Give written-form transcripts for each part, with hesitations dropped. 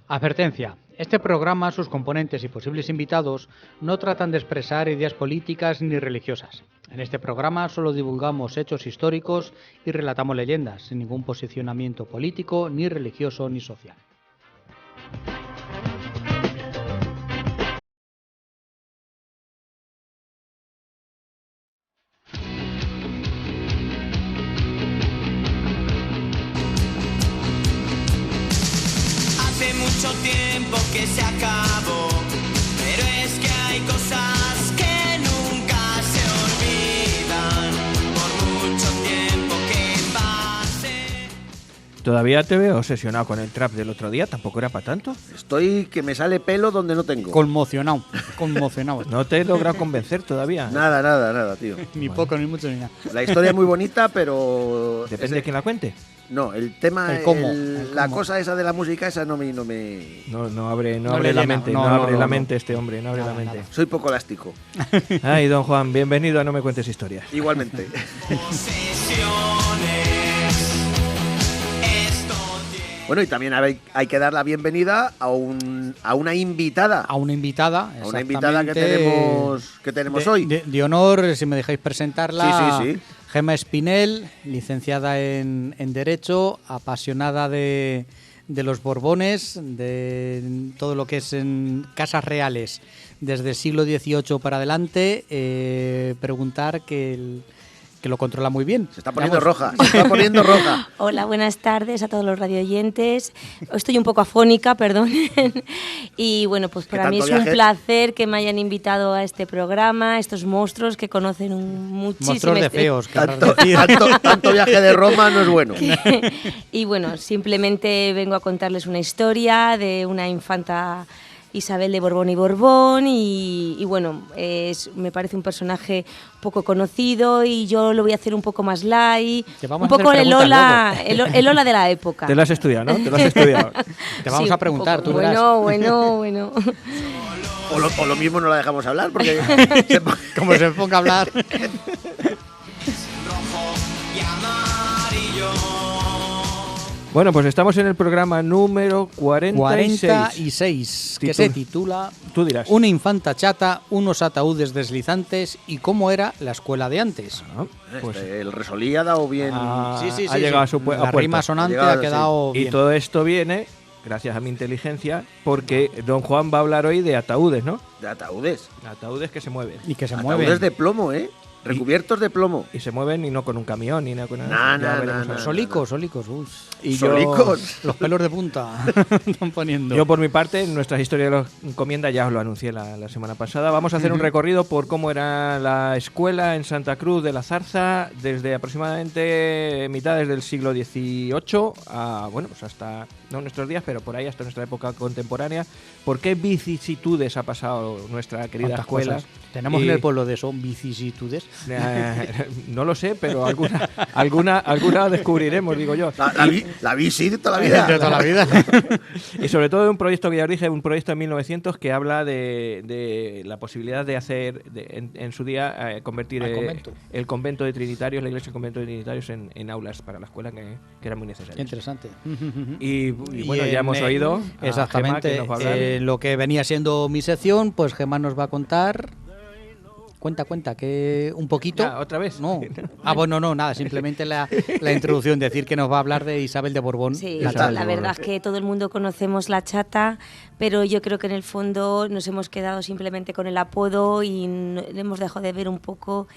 Advertencia. Este programa, sus componentes y posibles invitados no tratan de expresar ideas políticas ni religiosas. En este programa solo divulgamos hechos históricos y relatamos leyendas, sin ningún posicionamiento político, ni religioso, ni social. Hace mucho tiempo que se acabó, pero es que hay cosas que nunca se olvidan, por mucho tiempo que pase. Todavía te veo obsesionado con el trap del otro día, tampoco era para tanto. Estoy que me sale pelo donde no tengo. Conmocionado. No te he logrado convencer todavía. Nada, tío. Ni poco, ni mucho, ni nada. La historia es muy bonita, pero... Depende de quién la cuente. No, el tema, El cómo, la cómo. cosa esa de la música, esa no me... No abre No la le mente, llena. no No, abre no, la no. mente este hombre, no abre la Nada, mente. nada. Soy poco elástico. Ay, don Juan, bienvenido a No Me Cuentes Historias. Igualmente. Posesiones. Esto tiene... Bueno, y también hay que dar la bienvenida a una invitada. A una invitada. A una invitada que tenemos de, hoy. De honor, si me dejáis presentarla. Sí. Gemma Espinel, licenciada en Derecho, apasionada de los Borbones, de todo lo que es en casas reales desde el siglo XVIII para adelante. Preguntar que lo controla muy bien. Se está poniendo roja. Hola, buenas tardes a todos los radioyentes. Estoy un poco afónica, perdón. Y bueno, pues para mí es un placer que me hayan invitado a este programa, estos monstruos que conocen muchísimo. Monstruos de feos, querrás Tanto, decir. tanto viaje de Roma no es bueno. Y bueno, simplemente vengo a contarles una historia de una infanta Isabel de Borbón y Borbón y bueno, me parece un personaje poco conocido y yo lo voy a hacer un poco más light, Te vamos un a hacer poco el preguntas Lola, el Lola de la época. Te lo has estudiado, ¿no? Te lo has estudiado. Te vamos Sí, a preguntar, un poco. tú verás. Bueno. O lo mismo no la dejamos hablar porque... Como se ponga a hablar. rojo y amarillo. Bueno, pues estamos en el programa número 46. 46, que se titula Tú dirás. Una infanta chata, unos ataúdes deslizantes y cómo era la escuela de antes. Pues el Resolí ha dado bien. ha llegado a su La puerta. rima sonante Ha llegado, ha quedado Y bien. todo esto viene, gracias a mi inteligencia, porque don Juan va a hablar hoy de ataúdes, ¿no? De ataúdes. Ataúdes que se mueven. Y que se Ataúdes mueven. de plomo, recubiertos de plomo. Y se mueven y no con un camión ni nada con nada. Ya veremos a ver. Solicos. Uy. Y Solicos. Los pelos de punta están poniendo. Yo, por mi parte, en nuestras historias de los encomienda, ya os lo anuncié la semana pasada, vamos a hacer un recorrido por cómo era la escuela en Santa Cruz de la Zarza desde aproximadamente mitades del siglo XVIII a, bueno, pues hasta, no nuestros días, pero por ahí hasta nuestra época contemporánea. ¿Por qué vicisitudes ha pasado nuestra querida ¿Cuántas escuela? cosas tenemos Y- en el pueblo de eso? Vicisitudes. No lo sé, pero alguna descubriremos, digo yo. La vi, sí, de toda la vida. De toda la vida. Y sobre todo de un proyecto que ya os dije, un proyecto en 1900 que habla de la posibilidad de hacer, en su día, convertir Al convento. el convento de Trinitarios, la iglesia del convento de Trinitarios, en aulas para la escuela, que era muy Qué necesario. interesante. Y bueno, Y ya hemos oído a Gemma, exactamente que nos va a hablar. lo que venía siendo mi sección, pues Gemma nos va a contar. Cuenta, que un poquito. Ya, ¿otra vez? No. Bueno, no, nada, simplemente la introducción, decir que nos va a hablar de Isabel de Borbón. Sí, la la, chata. verdad es que todo el mundo conocemos la chata, pero yo creo que en el fondo nos hemos quedado simplemente con el apodo y hemos dejado de ver un poco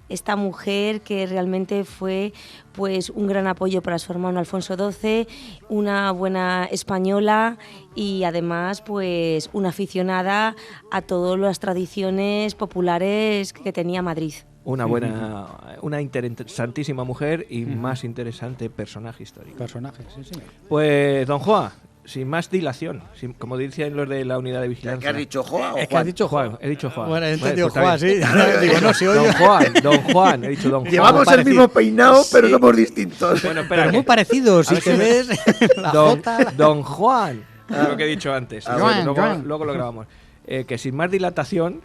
esta mujer que realmente fue pues un gran apoyo para su hermano Alfonso XII, una buena española y además pues una aficionada a todas las tradiciones populares que tenía Madrid. Una interesantísima mujer y más interesante personaje histórico. Personaje, sí. Pues, don Juan, sin más dilación, como dicen los de la unidad de vigilancia. ¿Qué has dicho, Joa o Es que Juan? has dicho Juan, he dicho Juan. Bueno, he entendido Pues está Juan, sí. Digo, no, si oigo. Don Juan, he dicho don Juan. Llevamos el parecido. mismo peinado, pero Sí. somos distintos. Bueno, espera. Pero muy parecido, si ver te si- ves la Don, jota. don Juan, es lo que he dicho antes. Juan, luego, Juan. luego lo grabamos. Que sin más dilatación,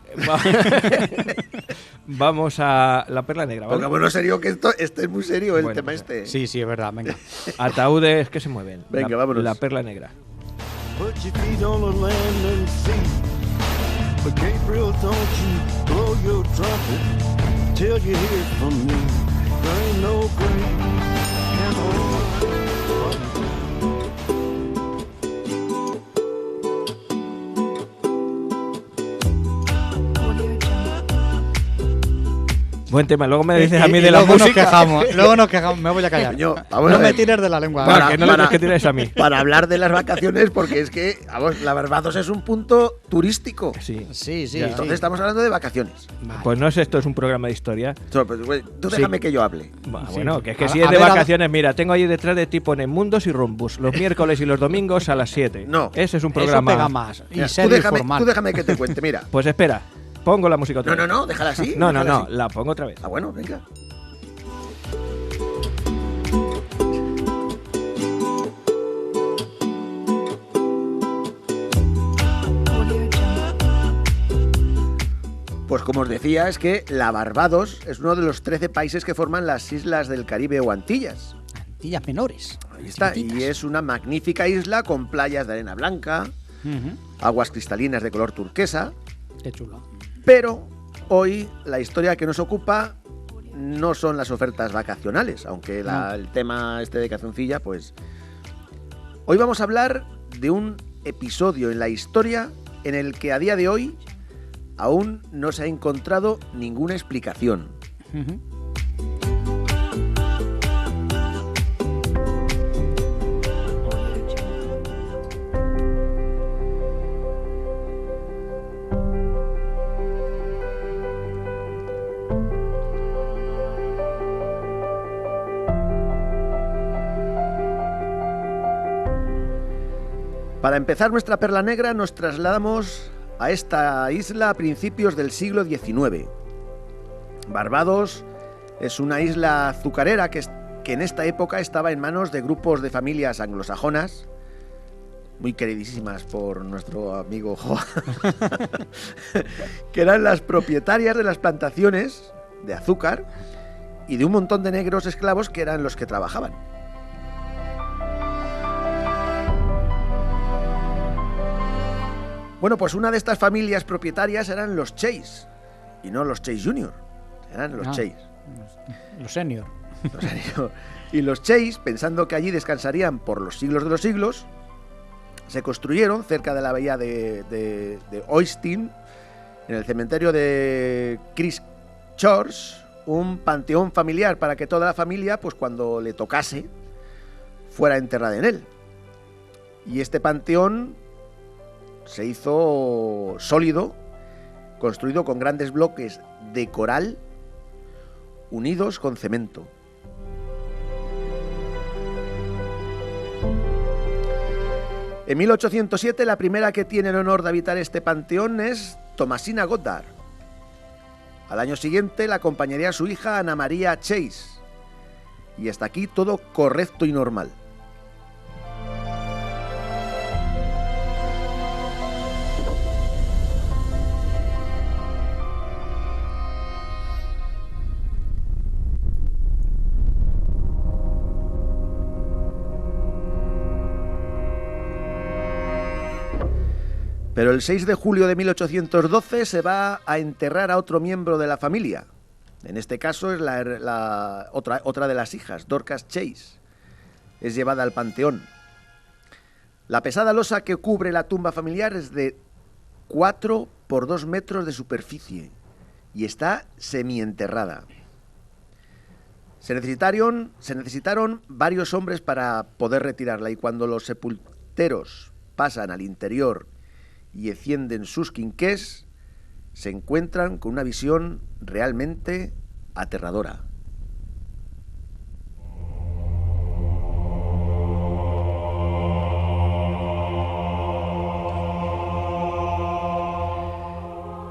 vamos a la perla negra, ¿vale? Pongámonos serio, que este es muy serio, el Bueno, tema pues, este. Sí, es verdad, venga. Ataúdes que se mueven. Venga, vámonos. La perla negra. Put your feet on the land and sea. But Gabriel, don't you blow your trumpet till you hear from me. There ain't no great cowboy. Buen tema, luego me dices a mí Y de la luego música. luego nos quejamos, me voy a callar. Coño, vamos No a me ver. tires de la lengua. Para- Que no para- lo que tires a mí. Para hablar de las vacaciones, porque es que, vamos, la Barbados es un punto turístico. Sí. Sí, sí. Ya. sí. Entonces estamos hablando de vacaciones. Vale. Pues no es esto, es un programa de historia. Pues, güey, tú Sí. déjame que yo hable. Bueno, que es que A- si a es de ver, vacaciones, mira, tengo ahí detrás de ti pone Mundos y Rumbus, los miércoles y los domingos a las 7. No. Ese es un Eso programa. pega más. Y Mira, serio y formal. tú déjame que te cuente, mira. Pues espera, pongo la música otra No, vez. no, no, déjala así. No, déjala no, así. la pongo otra vez. Ah, bueno, venga. Pues como os decía, es que la Barbados es uno de los 13 países que forman las islas del Caribe o Antillas. Antillas menores. Ahí está, y chiquititas. es una magnífica isla con playas de arena blanca, Ujú. aguas cristalinas de color turquesa, Qué chulo. pero hoy la historia que nos ocupa no son las ofertas vacacionales, aunque el tema este de Canzoncilla, pues... Hoy vamos a hablar de un episodio en la historia en el que a día de hoy aún no se ha encontrado ninguna explicación. Ujú. Para empezar nuestra perla negra nos trasladamos a esta isla a principios del siglo XIX. Barbados es una isla azucarera que en esta época estaba en manos de grupos de familias anglosajonas, muy queridísimas por nuestro amigo Joa, que eran las propietarias de las plantaciones de azúcar y de un montón de negros esclavos que eran los que trabajaban. Bueno, pues una de estas familias propietarias eran los Chase, y no los Chase Junior, eran los Ah. Chase. Los senior. Los Chase. Y los Chase, pensando que allí descansarían por los siglos de los siglos, se construyeron cerca de la bahía de Austin, en el cementerio de Christchurch, un panteón familiar para que toda la familia, pues cuando le tocase, fuera enterrada en él. Y este panteón se hizo sólido, construido con grandes bloques de coral unidos con cemento. En 1807 la primera que tiene el honor de habitar este panteón es Thomasina Goddard. Al año siguiente la acompañaría su hija Ana María Chase. Y hasta aquí todo correcto y normal. Pero el 6 de julio de 1812 se va a enterrar a otro miembro de la familia. En este caso es otra de las hijas, Dorcas Chase. Es llevada al panteón. La pesada losa que cubre la tumba familiar es de 4 por 2 metros de superficie y está semienterrada. Se necesitaron varios hombres para poder retirarla, y cuando los sepulteros pasan al interior y encienden sus quinqués, se encuentran con una visión realmente aterradora.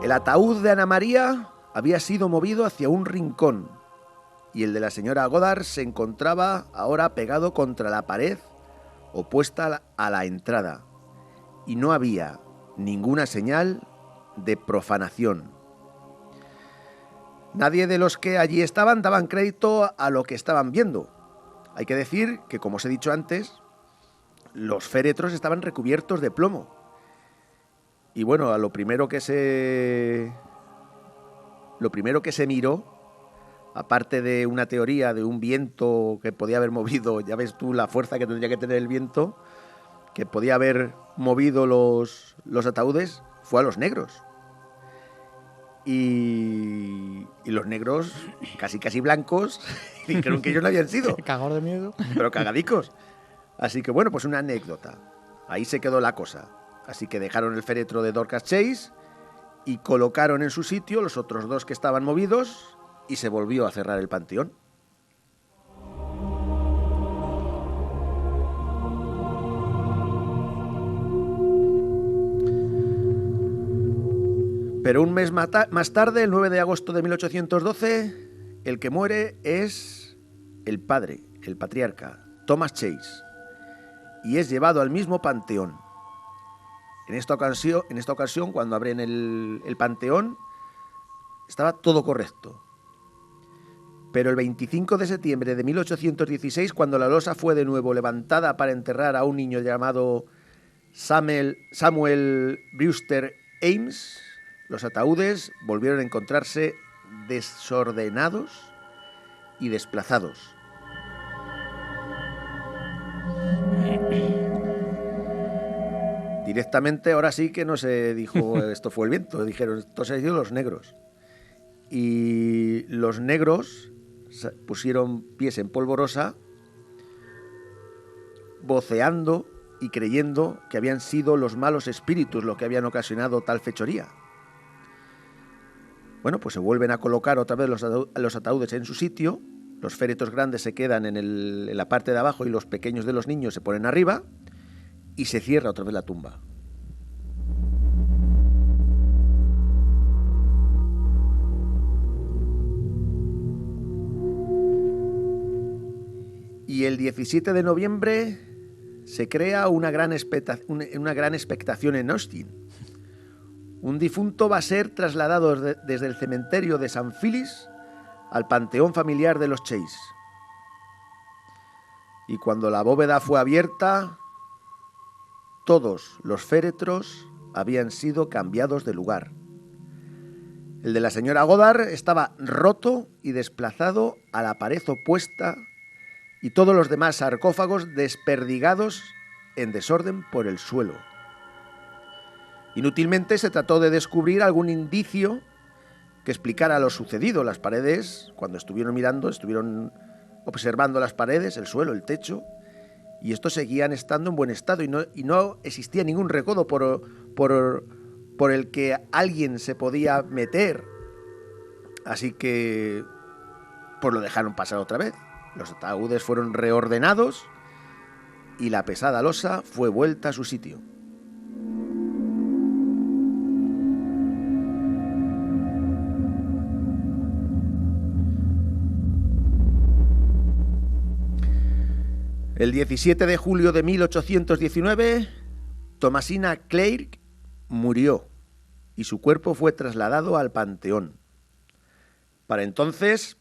El ataúd de Ana María había sido movido hacia un rincón y el de la señora Goddard se encontraba ahora pegado contra la pared opuesta a la entrada, y no había ninguna señal de profanación. Nadie de los que allí estaban daban crédito a lo que estaban viendo. Hay que decir que, como os he dicho antes, los féretros estaban recubiertos de plomo. Y bueno, lo primero que se miró, aparte de una teoría de un viento que podía haber movido, ya ves tú la fuerza que tendría que tener el viento, que podía haber movido los ataúdes, fue a los negros. Y los negros, casi blancos, dijeron que ellos no habían sido. Cagor de miedo. Pero cagadicos. Así que bueno, pues una anécdota. Ahí se quedó la cosa. Así que dejaron el féretro de Dorcas Chase y colocaron en su sitio los otros dos que estaban movidos y se volvió a cerrar el panteón. Pero un mes más tarde, el 9 de agosto de 1812, el que muere es el padre, el patriarca, Thomas Chase, y es llevado al mismo panteón. En esta ocasión, cuando abren el panteón, estaba todo correcto. Pero el 25 de septiembre de 1816, cuando la losa fue de nuevo levantada para enterrar a un niño llamado Samuel Brewster Ames, los ataúdes volvieron a encontrarse desordenados y desplazados. Directamente, ahora sí que no se dijo esto fue el viento, dijeron esto se ha ido los negros. Y los negros pusieron pies en polvorosa, voceando y creyendo que habían sido los malos espíritus los que habían ocasionado tal fechoría. Bueno, pues se vuelven a colocar otra vez los ataúdes en su sitio, los féretros grandes se quedan en la parte de abajo y los pequeños de los niños se ponen arriba y se cierra otra vez la tumba. Y el 17 de noviembre se crea una gran expectación en Austin. Un difunto va a ser trasladado desde el cementerio de San Phillis al panteón familiar de los Chase. Y cuando la bóveda fue abierta, todos los féretros habían sido cambiados de lugar. El de la señora Goddard estaba roto y desplazado a la pared opuesta y todos los demás sarcófagos desperdigados en desorden por el suelo. Inútilmente se trató de descubrir algún indicio que explicara lo sucedido. Las paredes, cuando estuvieron observando las paredes, el suelo, el techo, y estos seguían estando en buen estado y no existía ningún recodo por el que alguien se podía meter. Así que pues lo dejaron pasar otra vez. Los ataúdes fueron reordenados y la pesada losa fue vuelta a su sitio. El 17 de julio de 1819, Thomasina Clark murió y su cuerpo fue trasladado al Panteón. Para entonces,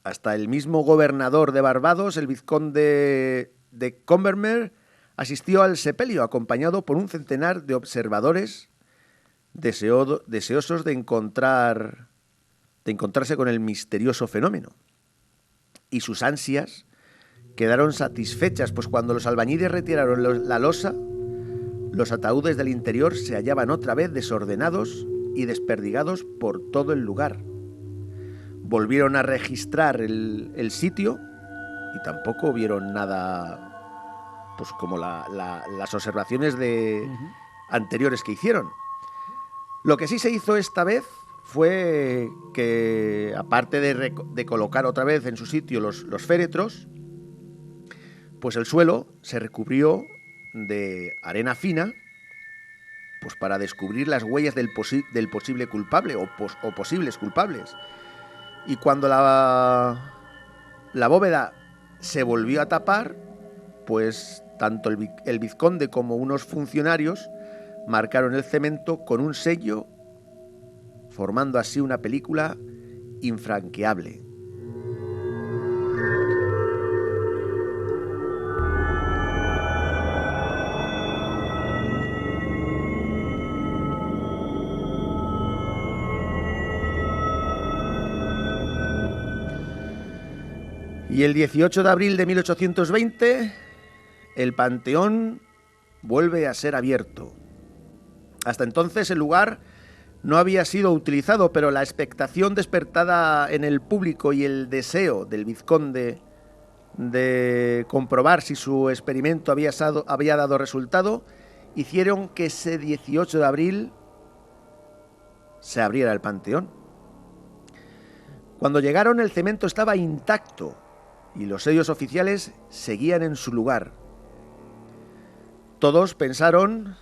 hasta el mismo gobernador de Barbados, el vizconde de Combermere, asistió al sepelio acompañado por un centenar de observadores deseosos de encontrarse con el misterioso fenómeno. Y sus ansias quedaron satisfechas, pues cuando los albañiles retiraron la losa, los ataúdes del interior se hallaban otra vez desordenados y desperdigados por todo el lugar. Volvieron a registrar el sitio y tampoco vieron nada, pues como las observaciones anteriores que hicieron. Lo que sí se hizo esta vez fue que, aparte de colocar otra vez en su sitio los féretros, pues el suelo se recubrió de arena fina, pues para descubrir las huellas del posible culpable o posibles culpables. Y cuando la bóveda se volvió a tapar, pues tanto el vizconde como unos funcionarios marcaron el cemento con un sello, formando así una película infranqueable. Y el 18 de abril de 1820, el Panteón vuelve a ser abierto. Hasta entonces el lugar no había sido utilizado, pero la expectación despertada en el público y el deseo del vizconde de comprobar si su experimento había dado resultado hicieron que ese 18 de abril se abriera el Panteón. Cuando llegaron, el cemento estaba intacto y los sellos oficiales seguían en su lugar. Todos pensaron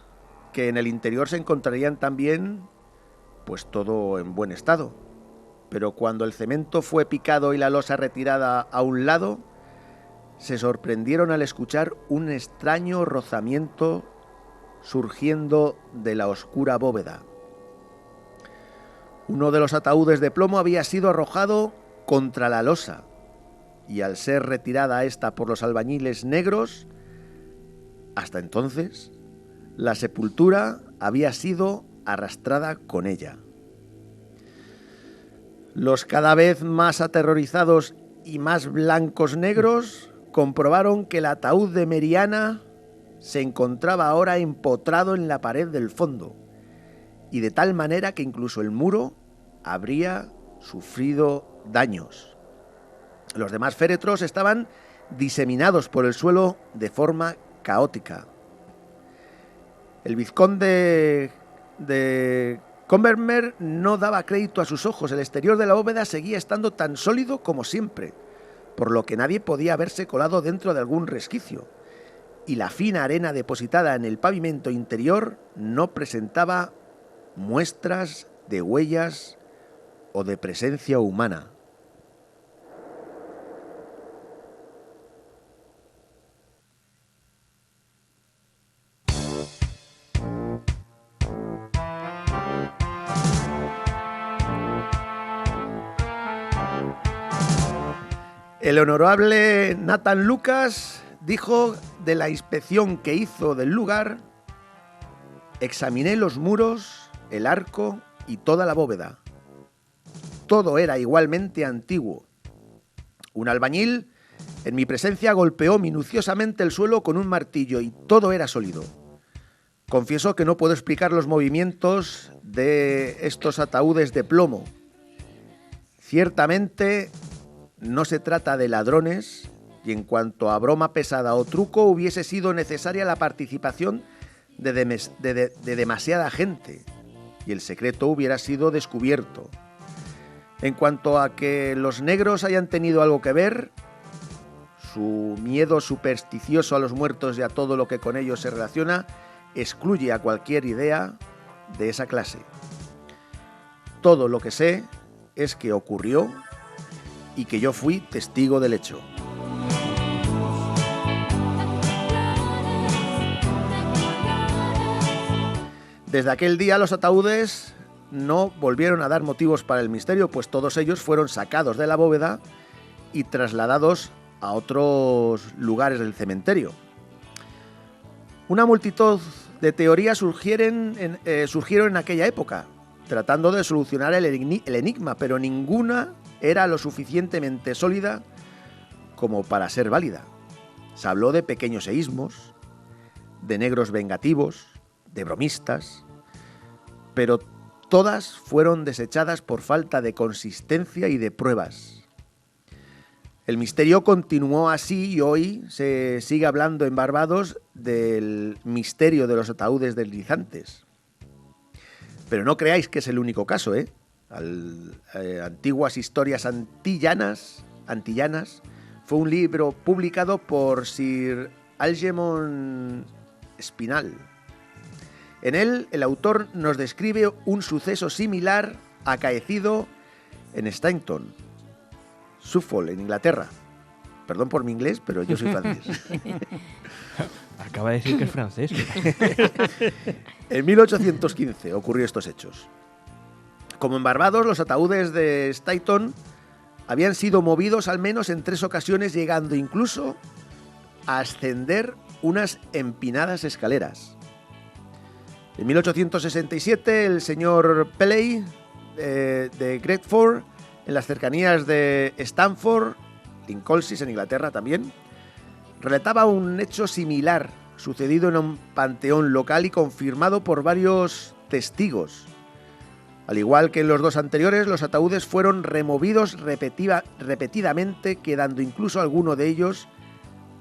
que en el interior se encontrarían también, pues todo en buen estado. Pero cuando el cemento fue picado y la losa retirada a un lado, se sorprendieron al escuchar un extraño rozamiento surgiendo de la oscura bóveda. Uno de los ataúdes de plomo había sido arrojado contra la losa, y al ser retirada esta por los albañiles negros, hasta entonces, la sepultura había sido arrastrada con ella. Los cada vez más aterrorizados y más blancos negros comprobaron que el ataúd de Meriana se encontraba ahora empotrado en la pared del fondo, y de tal manera que incluso el muro habría sufrido daños. Los demás féretros estaban diseminados por el suelo de forma caótica. El vizconde de Combermere no daba crédito a sus ojos. El exterior de la bóveda seguía estando tan sólido como siempre, por lo que nadie podía haberse colado dentro de algún resquicio, y la fina arena depositada en el pavimento interior no presentaba muestras de huellas o de presencia humana. El honorable Nathan Lucas dijo de la inspección que hizo del lugar: examiné los muros, el arco y toda la bóveda. Todo era igualmente antiguo. Un albañil, en mi presencia, golpeó minuciosamente el suelo con un martillo y todo era sólido. Confieso que no puedo explicar los movimientos de estos ataúdes de plomo. Ciertamente no se trata de ladrones, y en cuanto a broma pesada o truco hubiese sido necesaria la participación de demasiada gente, y el secreto hubiera sido descubierto. En cuanto a que los negros hayan tenido algo que ver, su miedo supersticioso a los muertos y a todo lo que con ellos se relaciona excluye a cualquier idea de esa clase. Todo lo que sé es que ocurrió y que yo fui testigo del hecho. Desde aquel día los ataúdes no volvieron a dar motivos para el misterio, pues todos ellos fueron sacados de la bóveda y trasladados a otros lugares del cementerio. Una multitud de teorías surgieron en aquella época, tratando de solucionar el enigma, pero ninguna era lo suficientemente sólida como para ser válida. Se habló de pequeños seísmos, de negros vengativos, de bromistas, pero todas fueron desechadas por falta de consistencia y de pruebas. El misterio continuó así y hoy se sigue hablando en Barbados del misterio de los ataúdes deslizantes. Pero no creáis que es el único caso, ¿eh? Antiguas historias antillanas fue un libro publicado por Sir Algernon Spinall. En él, el autor nos describe un suceso similar acaecido en Stainton, Suffolk, en Inglaterra. Perdón por mi inglés, pero yo soy francés. Acaba de decir que es francés. En 1815 ocurrió estos hechos. Como en Barbados, los ataúdes de Stainton habían sido movidos al menos en 3 ocasiones, llegando incluso a ascender unas empinadas escaleras. En 1867, el señor Pelley de Gretford, en las cercanías de Stamford, Colchis, en Inglaterra también, relataba un hecho similar sucedido en un panteón local y confirmado por varios testigos. Al igual que en los dos anteriores, los ataúdes fueron removidos repetidamente, quedando incluso alguno de ellos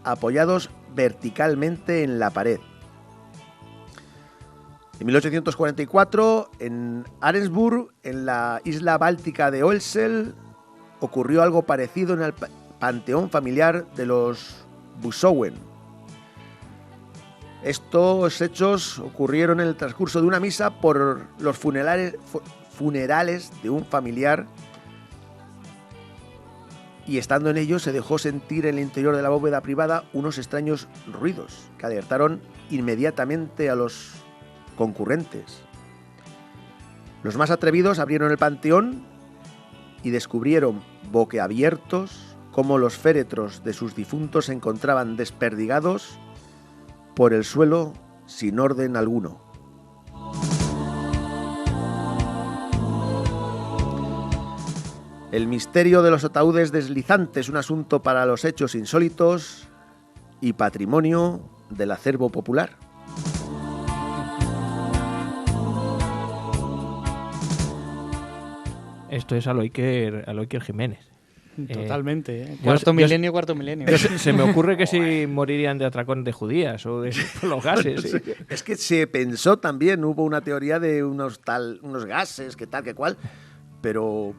apoyados verticalmente en la pared. En 1844, en Arendsburg, en la isla báltica de Oelsel, ocurrió algo parecido en el panteón familiar de los Busowen. Estos hechos ocurrieron en el transcurso de una misa por los funerales de un familiar, y estando en ellos se dejó sentir en el interior de la bóveda privada unos extraños ruidos que alertaron inmediatamente a los concurrentes. Los más atrevidos abrieron el panteón y descubrieron, boquiabiertos, cómo los féretros de sus difuntos se encontraban desperdigados por el suelo sin orden alguno. El misterio de los ataúdes deslizantes, un asunto para los hechos insólitos y patrimonio del acervo popular. Esto es Aloyker Jiménez. Totalmente, ¿eh? yo- Cuarto milenio. Se me ocurre que si morirían de atracón de judías o de por los gases. Sí, es que se pensó también, hubo una teoría de unos gases, que tal, que cual, pero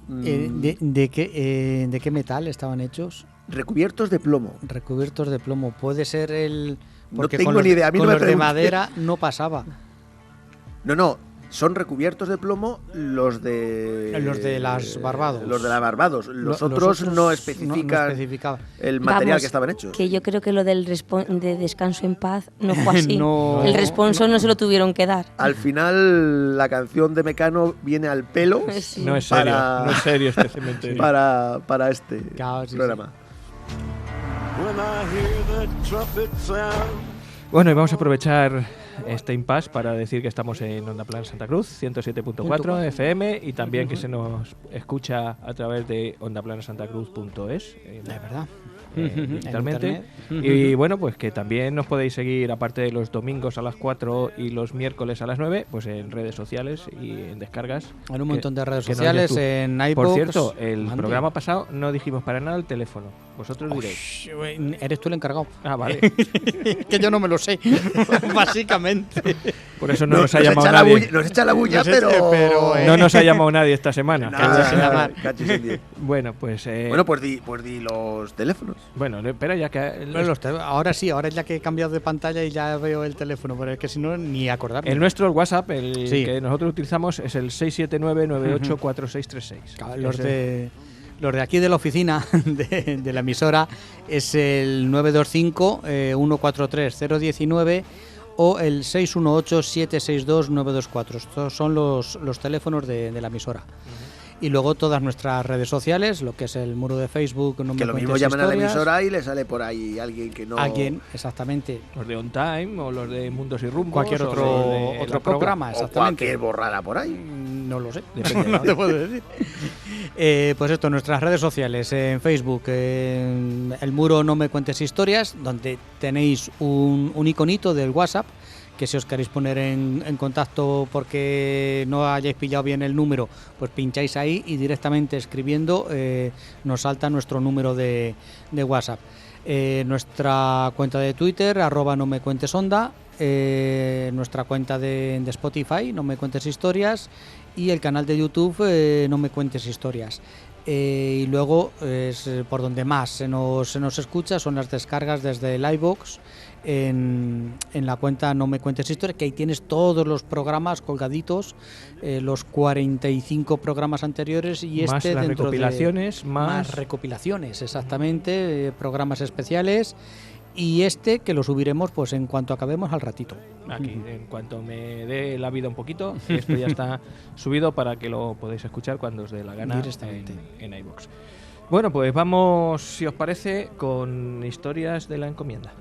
¿De qué metal estaban hechos? recubiertos de plomo. Recubiertos de plomo. Puede ser el... No Porque tengo con los, ni idea, a mí no con me los de preguntes. madera no pasaba. No, son recubiertos de plomo los de... Los de las Barbados. Los de las Barbados. Los Los otros no no especifican especificaba. el material Vamos, que estaban hechos. Que yo creo que lo del de descanso en paz no fue así. No. El responso no se lo tuvieron que dar. Al final, la canción de Mecano viene al pelo Sí. No es serio, Para- no es serio este cementerio. para este Claro, sí, programa. When I hear that trumpet sound, Bueno, y vamos a aprovechar este impasse para decir que estamos en Onda Plan Santa Cruz, 107.4 FM, y también que se nos escucha a través de ondaplanosantacruz.es. De verdad. Digitalmente. En Y bueno, pues que también nos podéis seguir, aparte de los domingos a las 4 y los miércoles a las 9, pues en redes sociales y en descargas. En un montón de redes que nos sociales, YouTube. en iVoox. Por cierto, el Mande. programa pasado no dijimos para nada el teléfono. Vosotros diréis. Ush, güey, eres tú el encargado. Ah, vale. Que yo no me lo sé, básicamente. Por eso no nos ha llamado echa la nadie. bulla, nos echa la bulla, Nos echa- pero... pero, No nos ha llamado nadie esta semana. Nada, sin llamar. cachis en 10. Bueno, pues. Bueno, pues di los teléfonos. Bueno, espera ya que. Bueno, ahora sí, ahora ya que he cambiado de pantalla y ya veo el teléfono, pero es que si no, ni acordarme. El nuestro, el WhatsApp, el Sí. que nosotros utilizamos, es el 679-984636. Los de aquí de la oficina de la emisora es el 925 143 019 o el 618 762 924. Estos son los teléfonos de la emisora. Y luego todas nuestras redes sociales, lo que es el muro de Facebook, no Que me lo cuentes mismo llaman a la historias. emisora y le sale por ahí alguien que no... Alguien, exactamente. Los de On Time o los de Mundos y Rumbos. Cualquier o los de otro La Copla. programa, O exactamente. cualquier borrada por ahí. No lo sé, Depende, no ¿no? te puedo decir. Pues esto, nuestras redes sociales, en Facebook, el muro No Me Cuentes Historias, donde tenéis un iconito del WhatsApp, que si os queréis poner en contacto porque no hayáis pillado bien el número, pues pincháis ahí y directamente escribiendo nos salta nuestro número de WhatsApp. Nuestra cuenta de Twitter, @nomecuentesonda, nuestra cuenta de Spotify, No Me Cuentes Historias, y el canal de YouTube, No Me Cuentes Historias. Y luego es por donde más se nos escucha son las descargas desde el iVoox en la cuenta No Me Cuentes Historias, que ahí tienes todos los programas colgaditos, los 45 programas anteriores y Más este las dentro recopilaciones, más recopilaciones, exactamente, programas especiales, y este que lo subiremos pues en cuanto acabemos al ratito. Aquí, en cuanto me dé la vida un poquito, esto ya está subido para que lo podáis escuchar cuando os dé la gana Directamente. en iVoox. Bueno, pues vamos, si os parece, con historias de la encomienda.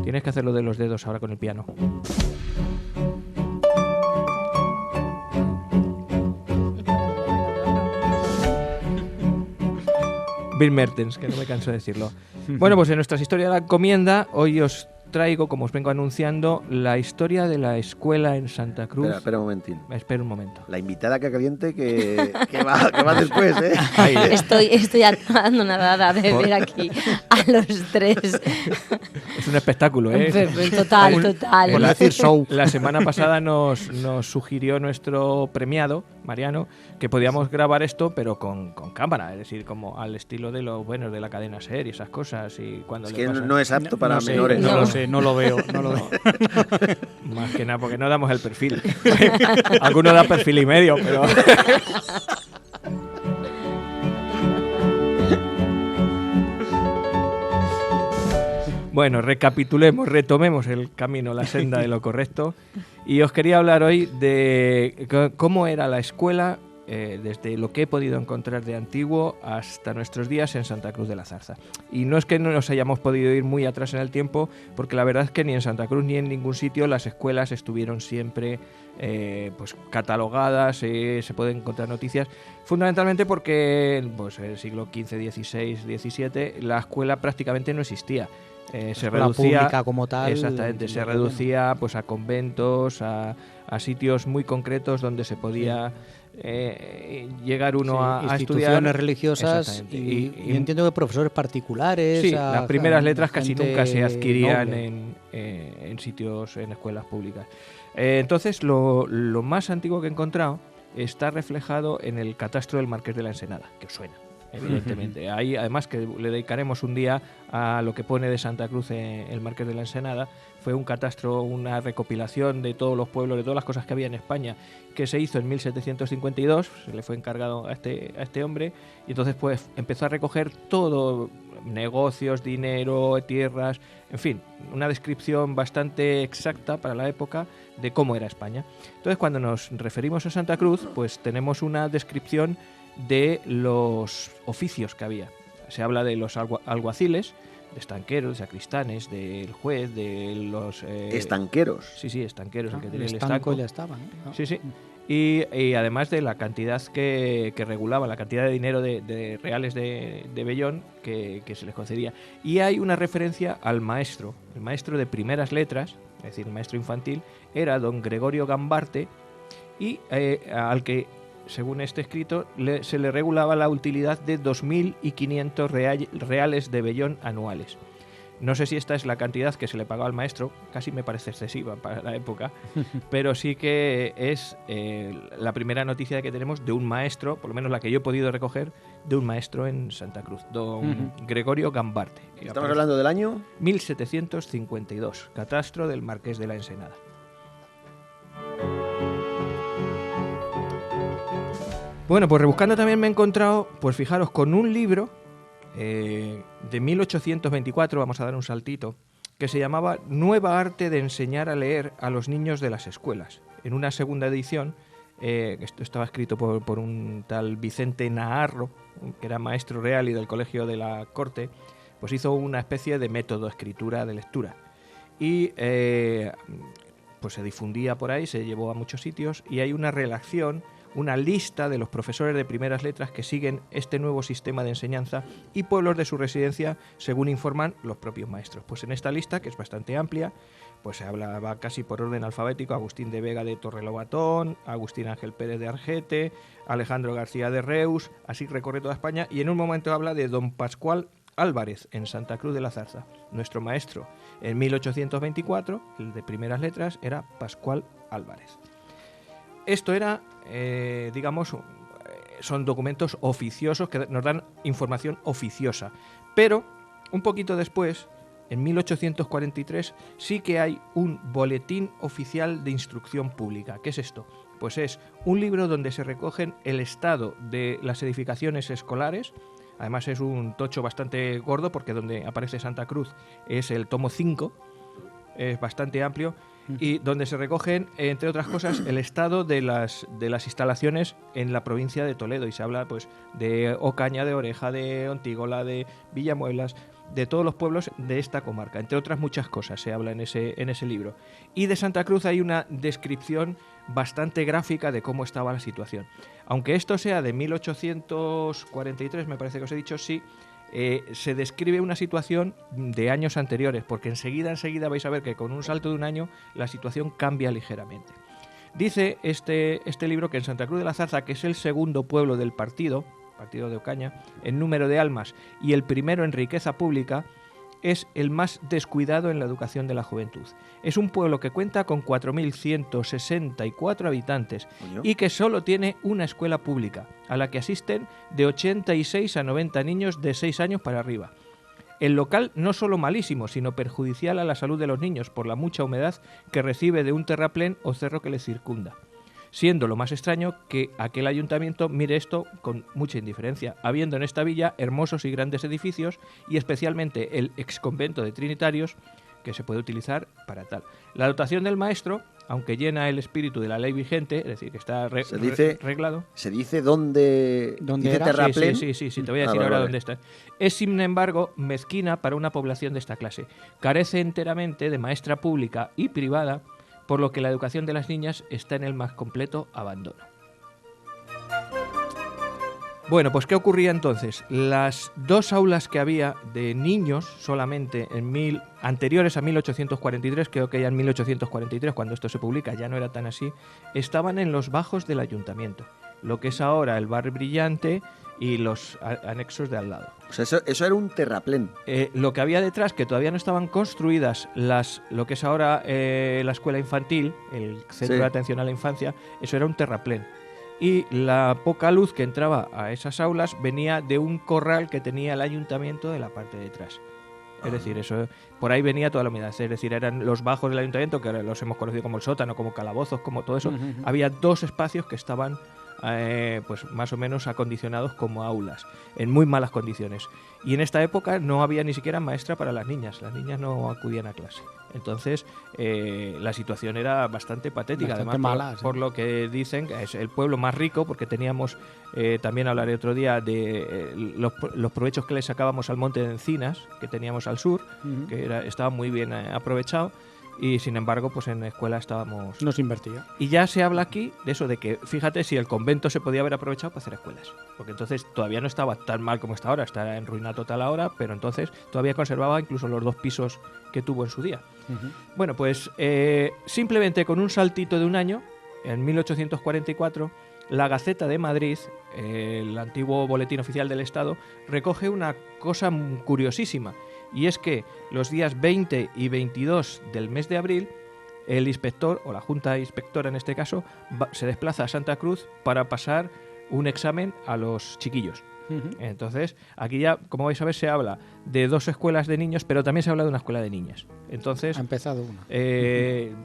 Tienes que hacer lo de los dedos ahora con el piano. Bill Mertens, que no me canso de decirlo. Bueno, pues en nuestras historias de la encomienda, hoy os traigo, como os vengo anunciando, la historia de la escuela en Santa Cruz. Espera un momentín. Espera un momento. La invitada que caliente que va después, ¿eh? Ahí, Estoy anonadada de ver aquí a los tres. es un espectáculo, ¿eh? Total. Por no decir show. La semana pasada nos sugirió nuestro premiado, Mariano, que podíamos grabar esto, pero con cámara, es decir, como al estilo de los buenos de la cadena SER y esas cosas. Y cuando Es le que pasan- no es apto para No sé, menores. no lo sé, no lo veo. Más que nada porque no damos el perfil. Alguno da perfil y medio, pero... Bueno, recapitulemos, retomemos el camino, la senda de lo correcto. Y os quería hablar hoy de cómo era la escuela desde lo que he podido encontrar de antiguo hasta nuestros días en Santa Cruz de la Zarza. Y no es que no nos hayamos podido ir muy atrás en el tiempo, porque la verdad es que ni en Santa Cruz ni en ningún sitio las escuelas estuvieron siempre pues catalogadas, se pueden encontrar noticias, fundamentalmente porque pues, en el siglo XV, XVI, XVII la escuela prácticamente no existía. Se Escuela reducía pública como tal. exactamente, se reducía pues a conventos, a sitios muy concretos donde se podía llegar uno a estudiar. Instituciones religiosas Exactamente. y entiendo que profesores particulares. Sí, las primeras letras casi gente nunca se adquirían noble. en sitios, en escuelas públicas. Entonces, lo más antiguo que he encontrado está reflejado en el catastro del Marqués de la Ensenada, que os suena, evidentemente. Ahí, además, que le dedicaremos un día a lo que pone de Santa Cruz el Marqués de la Ensenada. Fue un catastro, una recopilación de todos los pueblos, de todas las cosas que había en España, que se hizo en 1752, se le fue encargado a este hombre, y entonces pues empezó a recoger todo, negocios, dinero, tierras, en fin, una descripción bastante exacta para la época de cómo era España. Entonces, cuando nos referimos a Santa Cruz, pues tenemos una descripción de los oficios que había. Se habla de los alguaciles, de estanqueros, de sacristanes, del juez, de los... Estanqueros. Sí, estanqueros, el que tiene el estanco estanco. ya estaba, ¿no? Sí, sí. Y además de la cantidad que regulaba, la cantidad de dinero de reales de vellón que se les concedía. Y hay una referencia al maestro. El maestro de primeras letras, es decir, el maestro infantil, era don Gregorio Gambarte, y al que, según este escrito, se le regulaba la utilidad de 2.500 reales de vellón anuales. No sé si esta es la cantidad que se le pagaba al maestro, casi me parece excesiva para la época, pero sí que es la primera noticia que tenemos de un maestro, por lo menos la que yo he podido recoger, de un maestro en Santa Cruz, don Gregorio Gambarte. ¿Estamos hablando del año? 1752, catastro del Marqués de la Ensenada. Bueno, pues rebuscando también me he encontrado, pues fijaros, con un libro de 1824, vamos a dar un saltito, que se llamaba Nueva arte de enseñar a leer a los niños de las escuelas. En una segunda edición, esto estaba escrito por un tal Vicente Naharro, que era maestro real y del Colegio de la Corte, pues hizo una especie de método escritura de lectura. Y pues se difundía por ahí, se llevó a muchos sitios, y hay una redacción, una lista de los profesores de primeras letras que siguen este nuevo sistema de enseñanza y pueblos de su residencia, según informan los propios maestros. Pues en esta lista, que es bastante amplia, pues se hablaba casi por orden alfabético: Agustín de Vega de Torrelobatón, Agustín Ángel Pérez de Argete, Alejandro García de Reus, así recorre toda España, y en un momento habla de don Pascual Álvarez en Santa Cruz de la Zarza. Nuestro maestro en 1824, el de primeras letras, era Pascual Álvarez. Esto era, digamos, son documentos oficiosos que nos dan información oficiosa. Pero, un poquito después, en 1843, sí que hay un boletín oficial de instrucción pública. ¿Qué es esto? Pues es un libro donde se recogen el estado de las edificaciones escolares. Además es un tocho bastante gordo, porque donde aparece Santa Cruz es el tomo 5, es bastante amplio, y donde se recogen, entre otras cosas, el estado de las instalaciones en la provincia de Toledo, y se habla pues de Ocaña de Oreja, de Ontigola, de Villamuelas, de todos los pueblos de esta comarca. Entre otras muchas cosas se habla en ese libro. Y de Santa Cruz hay una descripción bastante gráfica de cómo estaba la situación. Aunque esto sea de 1843, me parece que os he dicho, sí, se describe una situación de años anteriores, porque enseguida vais a ver que con un salto de un año la situación cambia ligeramente. Dice este libro que en Santa Cruz de la Zarza, que es el segundo pueblo del partido de Ocaña, en número de almas y el primero en riqueza pública, es el más descuidado en la educación de la juventud. Es un pueblo que cuenta con 4.164 habitantes y que solo tiene una escuela pública, a la que asisten de 86 a 90 niños de 6 años para arriba. El local no solo malísimo, sino perjudicial a la salud de los niños por la mucha humedad que recibe de un terraplén o cerro que le circunda. Siendo lo más extraño que aquel ayuntamiento mire esto con mucha indiferencia, habiendo en esta villa hermosos y grandes edificios y especialmente el exconvento de Trinitarios, que se puede utilizar para tal. La dotación del maestro, aunque llena el espíritu de la ley vigente, es decir, que está reglado. ¿Se dice dónde dice era? terraplén? Sí, te voy a decir ahora dónde está. Es, sin embargo, mezquina para una población de esta clase. Carece enteramente de maestra pública y privada, por lo que la educación de las niñas está en el más completo abandono. Bueno, pues ¿qué ocurría entonces? Las dos aulas que había de niños solamente anteriores a 1843, creo que ya en 1843, cuando esto se publica, ya no era tan así, estaban en los bajos del ayuntamiento, lo que es ahora el Bar Brillante y los anexos de al lado. O sea, eso era un terraplén. Lo que había detrás, que todavía no estaban construidas lo que es ahora la escuela infantil, el centro de atención a la infancia, eso era un terraplén. Y la poca luz que entraba a esas aulas venía de un corral que tenía el ayuntamiento de la parte de detrás. Es decir, eso por ahí venía toda la humedad. Es decir, eran los bajos del ayuntamiento, que ahora los hemos conocido como el sótano, como calabozos, como todo eso. Había dos espacios que estaban pues más o menos acondicionados como aulas, en muy malas condiciones. Y en esta época no había ni siquiera maestra para las niñas no acudían a clase. Entonces la situación era bastante patética, bastante además mala, por lo que dicen que es el pueblo más rico, porque teníamos, también hablaré otro día de los provechos que le sacábamos al monte de encinas que teníamos al sur, que estaba muy bien aprovechado. Y sin embargo, pues en la escuela estábamos... No se invertía. Y ya se habla aquí de eso, de que fíjate si el convento se podía haber aprovechado para hacer escuelas. Porque entonces todavía no estaba tan mal como está ahora, está en ruina total ahora, pero entonces todavía conservaba incluso los 2 pisos que tuvo en su día. Bueno, pues simplemente con un saltito de un año, en 1844, la Gaceta de Madrid, el antiguo boletín oficial del Estado, recoge una cosa curiosísima. Y es que los días 20 y 22 del mes de abril, el inspector, o la junta inspectora en este caso, se desplaza a Santa Cruz para pasar un examen a los chiquillos. Entonces, aquí ya, como vais a ver, se habla de 2 escuelas de niños, pero también se habla de una escuela de niñas. Entonces, ha empezado una.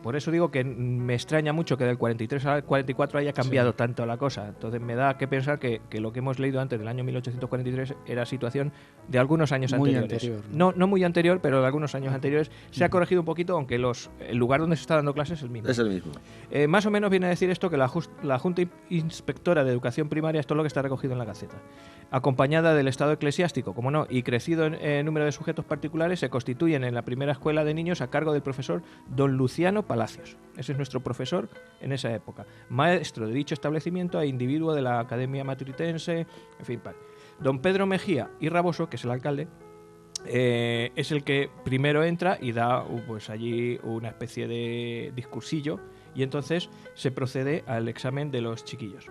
Por eso digo que me extraña mucho que del 43 al 44 haya cambiado tanto la cosa. Entonces me da que pensar que lo que hemos leído antes del año 1843 era situación de algunos años muy anteriores. Anterior, no muy anterior, pero de algunos años anteriores. Se ha corregido un poquito, aunque el lugar donde se está dando clases es el mismo. Es el mismo. Más o menos viene a decir esto que la Junta Inspectora de Educación Primaria, esto es lo que está recogido en la Gaceta, acompañada del Estado eclesiástico, como no, y crecido en número de sujetos particulares, se constituyen en la primera escuela de niños a cargo del profesor don Luciano Palacios. Ese es nuestro profesor en esa época, maestro de dicho establecimiento e individuo de la Academia Matritense, en fin, don Pedro Mejía y Raboso, que es el alcalde, es el que primero entra y da pues allí una especie de discursillo, y entonces se procede al examen de los chiquillos.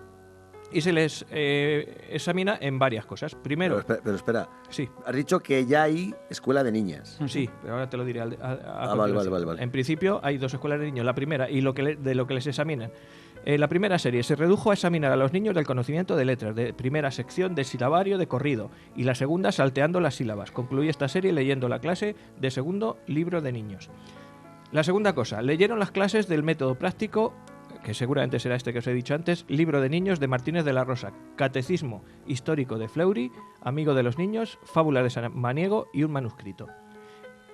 Y se les examina en varias cosas. Primero... Pero espera. Sí. Has dicho que ya hay escuela de niñas. Sí, pero ahora te lo diré. Vale. En principio hay 2 escuelas de niños. La primera, y de lo que les examinan. La primera serie se redujo a examinar a los niños del conocimiento de letras, de primera sección de silabario de corrido, y la segunda salteando las sílabas. Concluí esta serie leyendo la clase de segundo libro de niños. La segunda cosa, leyeron las clases del método práctico, que seguramente será este que os he dicho antes, libro de niños de Martínez de la Rosa, catecismo histórico de Fleury, amigo de los niños, fábulas de Samaniego y un manuscrito.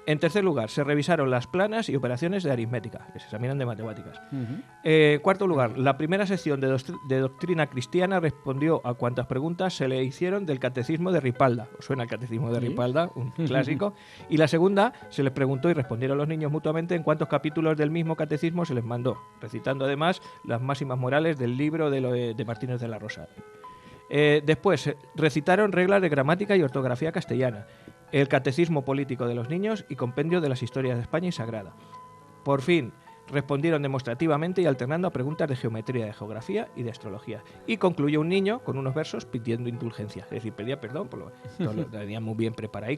En tercer lugar, se revisaron las planas y operaciones de aritmética, que se examinan de matemáticas. Cuarto lugar, la primera sección de doctrina cristiana respondió a cuantas preguntas se le hicieron del catecismo de Ripalda. ¿Os suena el catecismo de Ripalda? Un clásico. Y la segunda, se les preguntó y respondieron los niños mutuamente en cuántos capítulos del mismo catecismo se les mandó, recitando además las máximas morales del libro de Martínez de la Rosa. Después, recitaron reglas de gramática y ortografía castellana, el catecismo político de los niños y compendio de las historias de España y Sagrada. Por fin, respondieron demostrativamente y alternando a preguntas de geometría, de geografía y de astrología. Y concluyó un niño con unos versos pidiendo indulgencia, es decir, pedía perdón, por lo tenía muy bien preparado.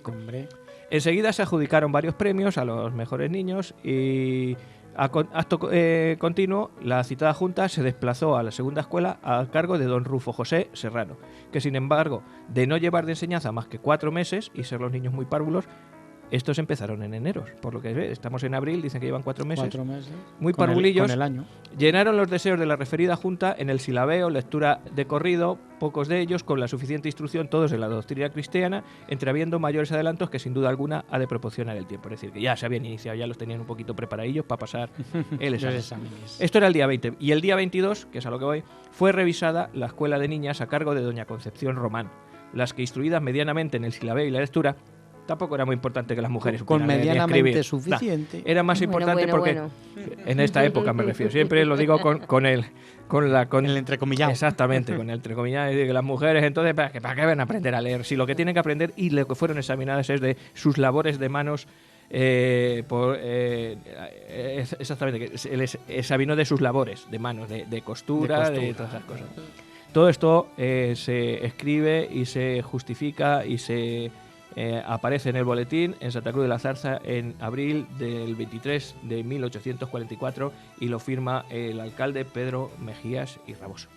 Enseguida se adjudicaron varios premios a los mejores niños y acto continuo, la citada junta se desplazó a la segunda escuela a cargo de don Rufo José Serrano, que sin embargo, de no llevar de enseñanza más que 4 meses y ser los niños muy párvulos, estos empezaron en enero, por lo que estamos en abril, dicen que llevan 4 meses. 4 meses. Muy parvulillos. Con el año. Llenaron los deseos de la referida junta en el silabeo, lectura de corrido, pocos de ellos con la suficiente instrucción, todos en la doctrina cristiana, entrehabiendo mayores adelantos que sin duda alguna ha de proporcionar el tiempo. Es decir, que ya se habían iniciado, ya los tenían un poquito preparadillos para pasar el examen. Esto era el día 20. Y el día 22, que es a lo que voy, fue revisada la escuela de niñas a cargo de doña Concepción Román, las que instruidas medianamente en el silabeo y la lectura, tampoco era muy importante que las mujeres con supieran leer y medianamente escribir. suficiente. Era más importante porque en esta época me refiero, siempre lo digo con el entrecomillado. Exactamente, con el entrecomillado, que las mujeres entonces ¿para qué van a aprender a leer? Si lo que tienen que aprender y lo que fueron examinadas es de sus labores de manos, exactamente, que se les examinó de sus labores de manos, de costura, de todas esas cosas. Todo esto se escribe y se justifica y se aparece en el boletín en Santa Cruz de la Zarza en abril del 23 de 1844 y lo firma el alcalde Pedro Mejías y Raboso.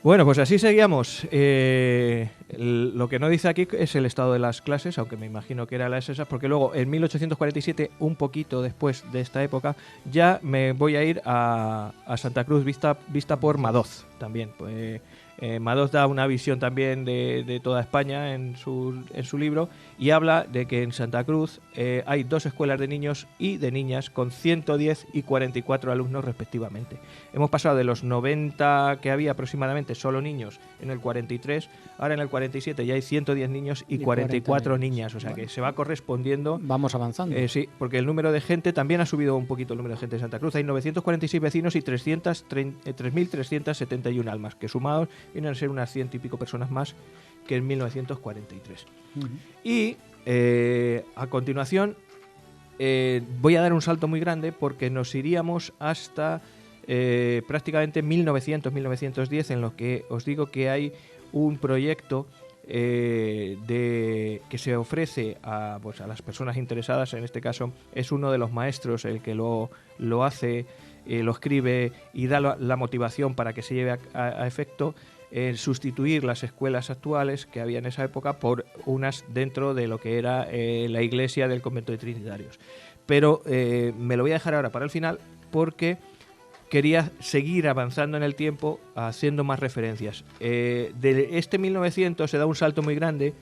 Bueno, pues así seguíamos. Lo que no dice aquí es el estado de las clases, aunque me imagino que era las esas, porque luego en 1847, un poquito después de esta época, ya me voy a ir a Santa Cruz vista por Madoz también. Pues, Madoz da una visión también de toda España en su libro y habla de que en Santa Cruz hay 2 escuelas de niños y de niñas con 110 y 44 alumnos respectivamente. Hemos pasado de los 90 que había aproximadamente solo niños en el 43, ahora en el 47 ya hay 110 niños y 44 niñas, o sea que se va correspondiendo. Vamos avanzando. Sí, porque el número de gente también ha subido un poquito el número de gente de Santa Cruz. Hay 946 vecinos y 3.371 almas, que sumados vienen a ser unas 100 y pico personas más que en 1943. Y a continuación voy a dar un salto muy grande porque nos iríamos hasta prácticamente 1900-1910, en lo que os digo que hay un proyecto que se ofrece a las personas interesadas. En este caso es uno de los maestros el que lo hace, lo escribe y da la motivación para que se lleve a efecto, sustituir las escuelas actuales que había en esa época por unas dentro de lo que era la iglesia del convento de Trinitarios. Pero me lo voy a dejar ahora para el final porque quería seguir avanzando en el tiempo haciendo más referencias. De este 1900 se da un salto muy grande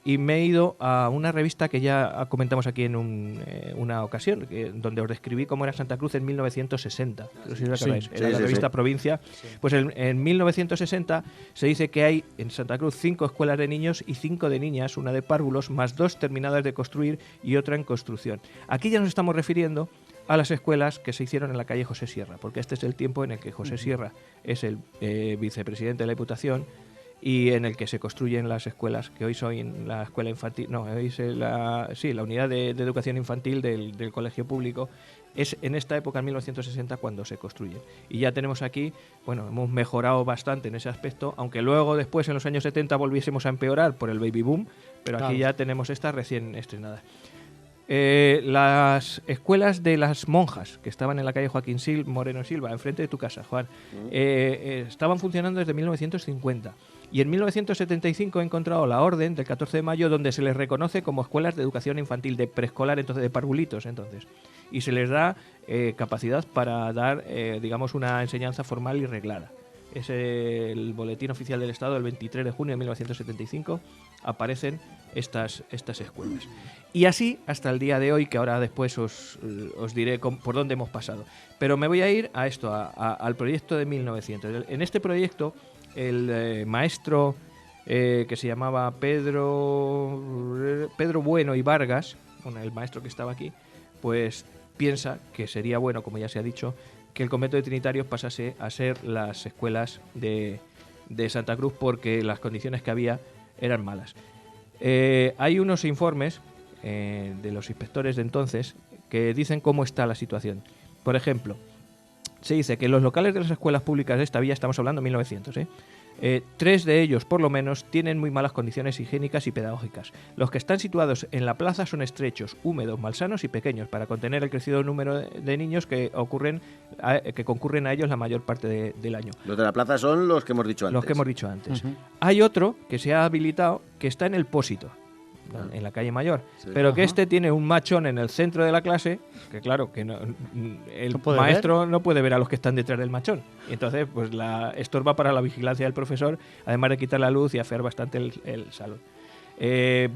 y me he ido a una revista que ya comentamos aquí en una ocasión, donde os describí cómo era Santa Cruz en 1960. No sé si os acordáis. Era la revista Provincia. Sí. Pues en 1960 se dice que hay en Santa Cruz 5 escuelas de niños y 5 de niñas, una de párvulos, más 2 terminadas de construir y otra en construcción. Aquí ya nos estamos refiriendo a las escuelas que se hicieron en la calle José Sierra, porque este es el tiempo en el que José Sierra es el vicepresidente de la Diputación y en el que se construyen las escuelas, que hoy son la escuela infantil, no, hoy es la unidad de educación infantil del colegio público. Es en esta época, en 1960, cuando se construye. Y ya tenemos aquí, bueno, hemos mejorado bastante en ese aspecto, aunque luego después en los años 70 volviésemos a empeorar por el baby boom, pero aquí ya tenemos esta recién estrenada. Las escuelas de las monjas que estaban en la calle Joaquín Moreno Silva, enfrente de tu casa, Juan, estaban funcionando desde 1950 y en 1975 he encontrado la orden del 14 de mayo donde se les reconoce como escuelas de educación infantil de preescolar, entonces de parvulitos, entonces, y se les da capacidad para dar, digamos, una enseñanza formal y reglada. Es el Boletín Oficial del Estado del 23 de junio de 1975, aparecen estas escuelas. Y así hasta el día de hoy, que ahora después os diré por dónde hemos pasado. Pero me voy a ir a esto, al proyecto de 1900. En este proyecto, el maestro que se llamaba Pedro Bueno y Vargas, bueno, el maestro que estaba aquí, pues piensa que sería bueno, como ya se ha dicho, que el convento de Trinitarios pasase a ser las escuelas de Santa Cruz, porque las condiciones que había eran malas. Hay unos informes de los inspectores de entonces que dicen cómo está la situación. Por ejemplo, se dice que los locales de las escuelas públicas de esta villa, estamos hablando de 1900, 3 de ellos, por lo menos, tienen muy malas condiciones higiénicas y pedagógicas. Los que están situados en la plaza son estrechos, húmedos, malsanos y pequeños, para contener el crecido número de niños que concurren a ellos la mayor parte del año. Los de la plaza son los que hemos dicho antes. Los que hemos dicho antes. Hay otro que se ha habilitado que está en el Pósito, en la calle Mayor, Sí. pero que este tiene un machón en el centro de la clase, que claro, que el ¿No puede maestro no puede ver a los que están detrás del machón. Y entonces, pues estorba para la vigilancia del profesor, además de quitar la luz y afear bastante el salón.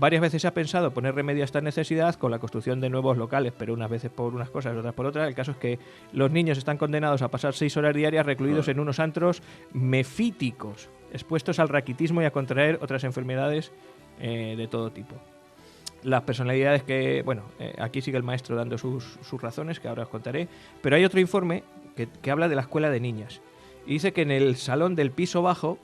Varias veces se ha pensado poner remedio a esta necesidad con la construcción de nuevos locales, pero unas veces por unas cosas, otras por otras. El caso es que los niños están condenados a pasar 6 horas diarias recluidos en unos antros mefíticos, expuestos al raquitismo y a contraer otras enfermedades de todo tipo. Las personalidades que, bueno, aquí sigue el maestro dando sus razones, que ahora os contaré, pero hay otro informe que habla de la escuela de niñas. Y dice que en el salón del piso bajo,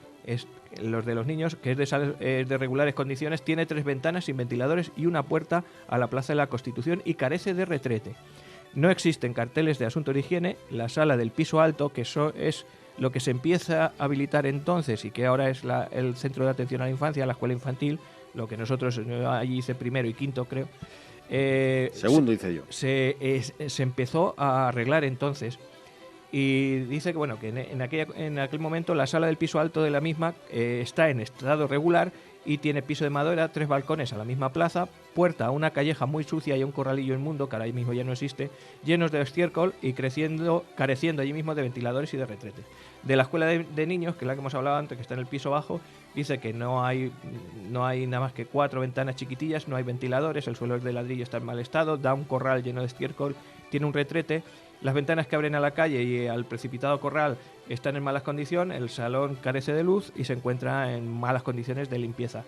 los de los niños, que es de regulares condiciones, tiene 3 ventanas sin ventiladores y una puerta a la Plaza de la Constitución y carece de retrete. No existen carteles de asuntos de higiene. La sala del piso alto, que es lo que se empieza a habilitar entonces y que ahora es el centro de atención a la infancia, la escuela infantil, lo que nosotros allí hice primero y quinto, creo. Segundo hice yo. Se empezó a arreglar entonces. Y dice que, bueno, que en aquel momento la sala del piso alto de la misma está en estado regular y tiene piso de madera, 3 balcones a la misma plaza, puerta a una calleja muy sucia y a un corralillo inmundo, que ahora mismo ya no existe, llenos de estiércol y careciendo allí mismo de ventiladores y de retretes. De la escuela de niños, que es la que hemos hablado antes, que está en el piso bajo, dice que no hay nada más que 4 ventanas chiquitillas, no hay ventiladores, el suelo de ladrillo está en mal estado, da un corral lleno de estiércol, tiene un retrete. Las ventanas que abren a la calle y al precipitado corral están en malas condiciones, el salón carece de luz y se encuentra en malas condiciones de limpieza.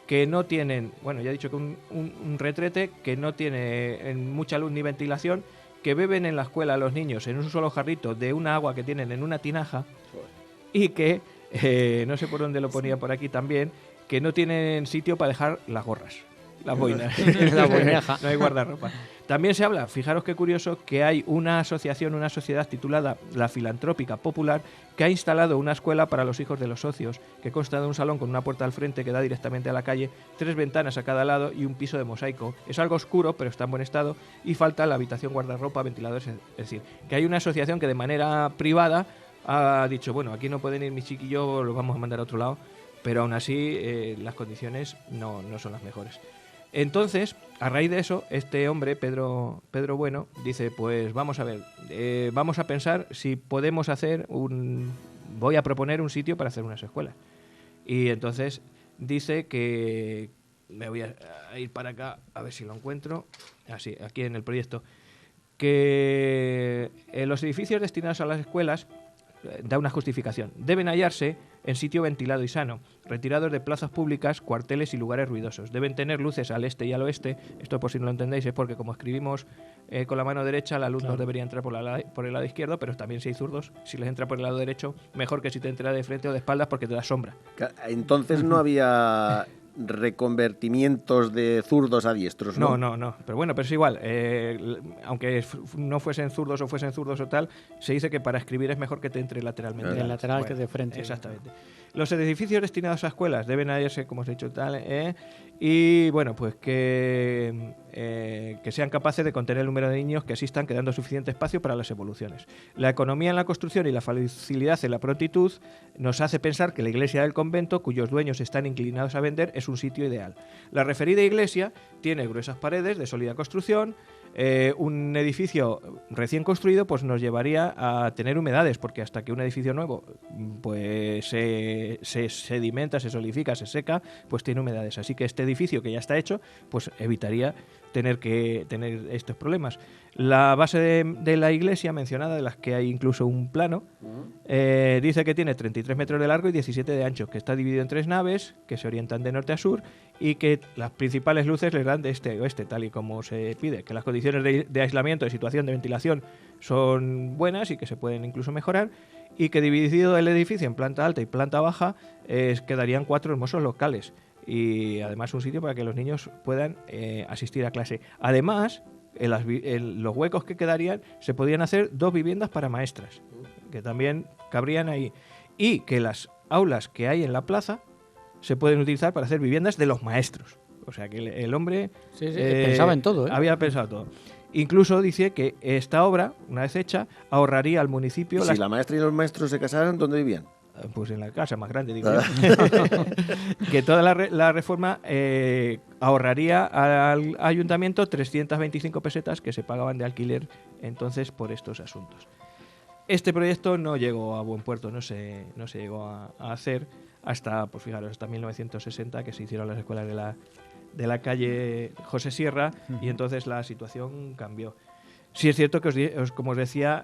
Que no tienen, bueno, ya he dicho que un retrete, que no tiene mucha luz ni ventilación, que beben en la escuela los niños en un solo jarrito de una agua que tienen en una tinaja y que, no sé por dónde lo ponía por aquí también, que no tienen sitio para dejar las gorras, las boinas. La boinaja. No hay guardarropa. También se habla, fijaros qué curioso, que hay una asociación, una sociedad titulada La Filantrópica Popular, que ha instalado una escuela para los hijos de los socios, que consta de un salón con una puerta al frente que da directamente a la calle, 3 ventanas a cada lado y un piso de mosaico. Es algo oscuro, pero está en buen estado, y falta la habitación, guardarropa, ventiladores. Es decir, que hay una asociación que de manera privada ha dicho, bueno, aquí no pueden ir mis chiquillos, los vamos a mandar a otro lado, pero aún así las condiciones no son las mejores. Entonces, a raíz de eso, este hombre, Pedro Bueno, dice, pues vamos a ver, vamos a pensar si podemos voy a proponer un sitio para hacer unas escuelas. Y entonces dice que, me voy a ir para acá, a ver si lo encuentro, así, aquí en el proyecto, que los edificios destinados a las escuelas, da una justificación, deben hallarse en sitio ventilado y sano, retirados de plazas públicas, cuarteles y lugares ruidosos. Deben tener luces al este y al oeste. Esto, por si no lo entendéis, es porque como escribimos con la mano derecha, la luz nos debería entrar por el lado izquierdo, pero también si hay zurdos, si les entra por el lado derecho, mejor que si te entra de frente o de espaldas porque te da sombra. Entonces no había reconvertimientos de zurdos a diestros, ¿no? No. Pero bueno, pero es igual. Aunque no fuesen zurdos o tal, se dice que para escribir es mejor que te entre lateralmente. De lateral Bueno, que de frente. Exactamente. Los edificios destinados a escuelas deben hallarse, como os he dicho, tal, y bueno, pues que sean capaces de contener el número de niños que asistan, quedando suficiente espacio para las evoluciones. La economía en la construcción y la facilidad en la prontitud nos hace pensar que la iglesia del convento, cuyos dueños están inclinados a vender, es un sitio ideal. La referida iglesia tiene gruesas paredes de sólida construcción, Un edificio recién construido pues nos llevaría a tener humedades, porque hasta que un edificio nuevo pues se sedimenta, se solidifica, se seca, pues tiene humedades. Así que este edificio que ya está hecho pues evitaría tener estos problemas. La base de la iglesia mencionada, de las que hay incluso un plano, dice que tiene 33 metros de largo y 17 de ancho, que está dividido en 3 naves que se orientan de norte a sur y que las principales luces les dan de este a oeste, tal y como se pide, que las condiciones de aislamiento, de situación, de ventilación son buenas y que se pueden incluso mejorar, y que dividido el edificio en planta alta y planta baja quedarían 4 hermosos locales y además un sitio para que los niños puedan asistir a clase. Además, en los huecos que quedarían se podrían hacer 2 viviendas para maestras, que también cabrían ahí, y que las aulas que hay en la plaza se pueden utilizar para hacer viviendas de los maestros. O sea que el hombre pensaba en todo, ¿eh? Había pensado todo. Incluso dice que esta obra, una vez hecha, ahorraría al municipio... ¿Y si la maestra y los maestros se casaran, dónde vivían? Pues en la casa más grande, digo yo. Que toda la reforma ahorraría al ayuntamiento 325 pesetas que se pagaban de alquiler entonces por estos asuntos. Este proyecto no llegó a buen puerto, no se llegó a hacer hasta, pues fijaros, hasta 1960, que se hicieron las escuelas de la calle José Sierra, y entonces la situación cambió. Sí es cierto que, como os decía,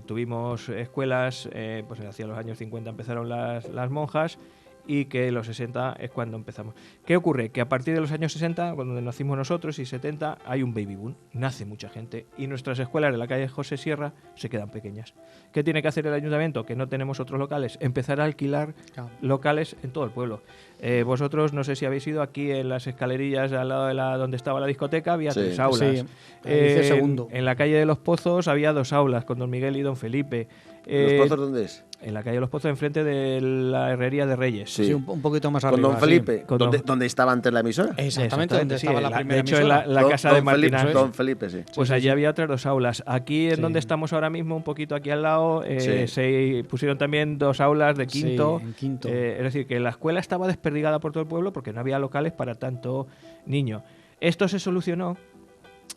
tuvimos escuelas, pues hacia los años 50 empezaron las monjas, y que en los 60 es cuando empezamos. ¿Qué ocurre? Que a partir de los años 60, cuando nacimos nosotros, y 70, hay un baby boom, nace mucha gente, y nuestras escuelas de la calle José Sierra se quedan pequeñas. ¿Qué tiene que hacer el ayuntamiento? Que no tenemos otros locales, empezar a alquilar locales en todo el pueblo. Vosotros, no sé si habéis ido aquí en las escalerillas al lado de donde estaba la discoteca, había 3 aulas. Sí, segundo. En la calle de los Pozos había 2 aulas, con Don Miguel y Don Felipe. ¿Los Pozos dónde es? En la calle de los Pozos, enfrente de la herrería de Reyes. Sí, un poquito más Con arriba. Don Felipe, Con ¿dónde estaba antes la emisora? Exactamente, donde sí, estaba la primera de hecho, emisora. la casa de Martín Ángel. Don Felipe, sí. Pues allí había otras 2 aulas. Aquí, en Sí. donde estamos ahora mismo, un poquito aquí al lado, Sí. se pusieron también 2 aulas de quinto. Sí, en quinto. Es decir, que la escuela estaba desperdigada por todo el pueblo porque no había locales para tanto niño. Esto se solucionó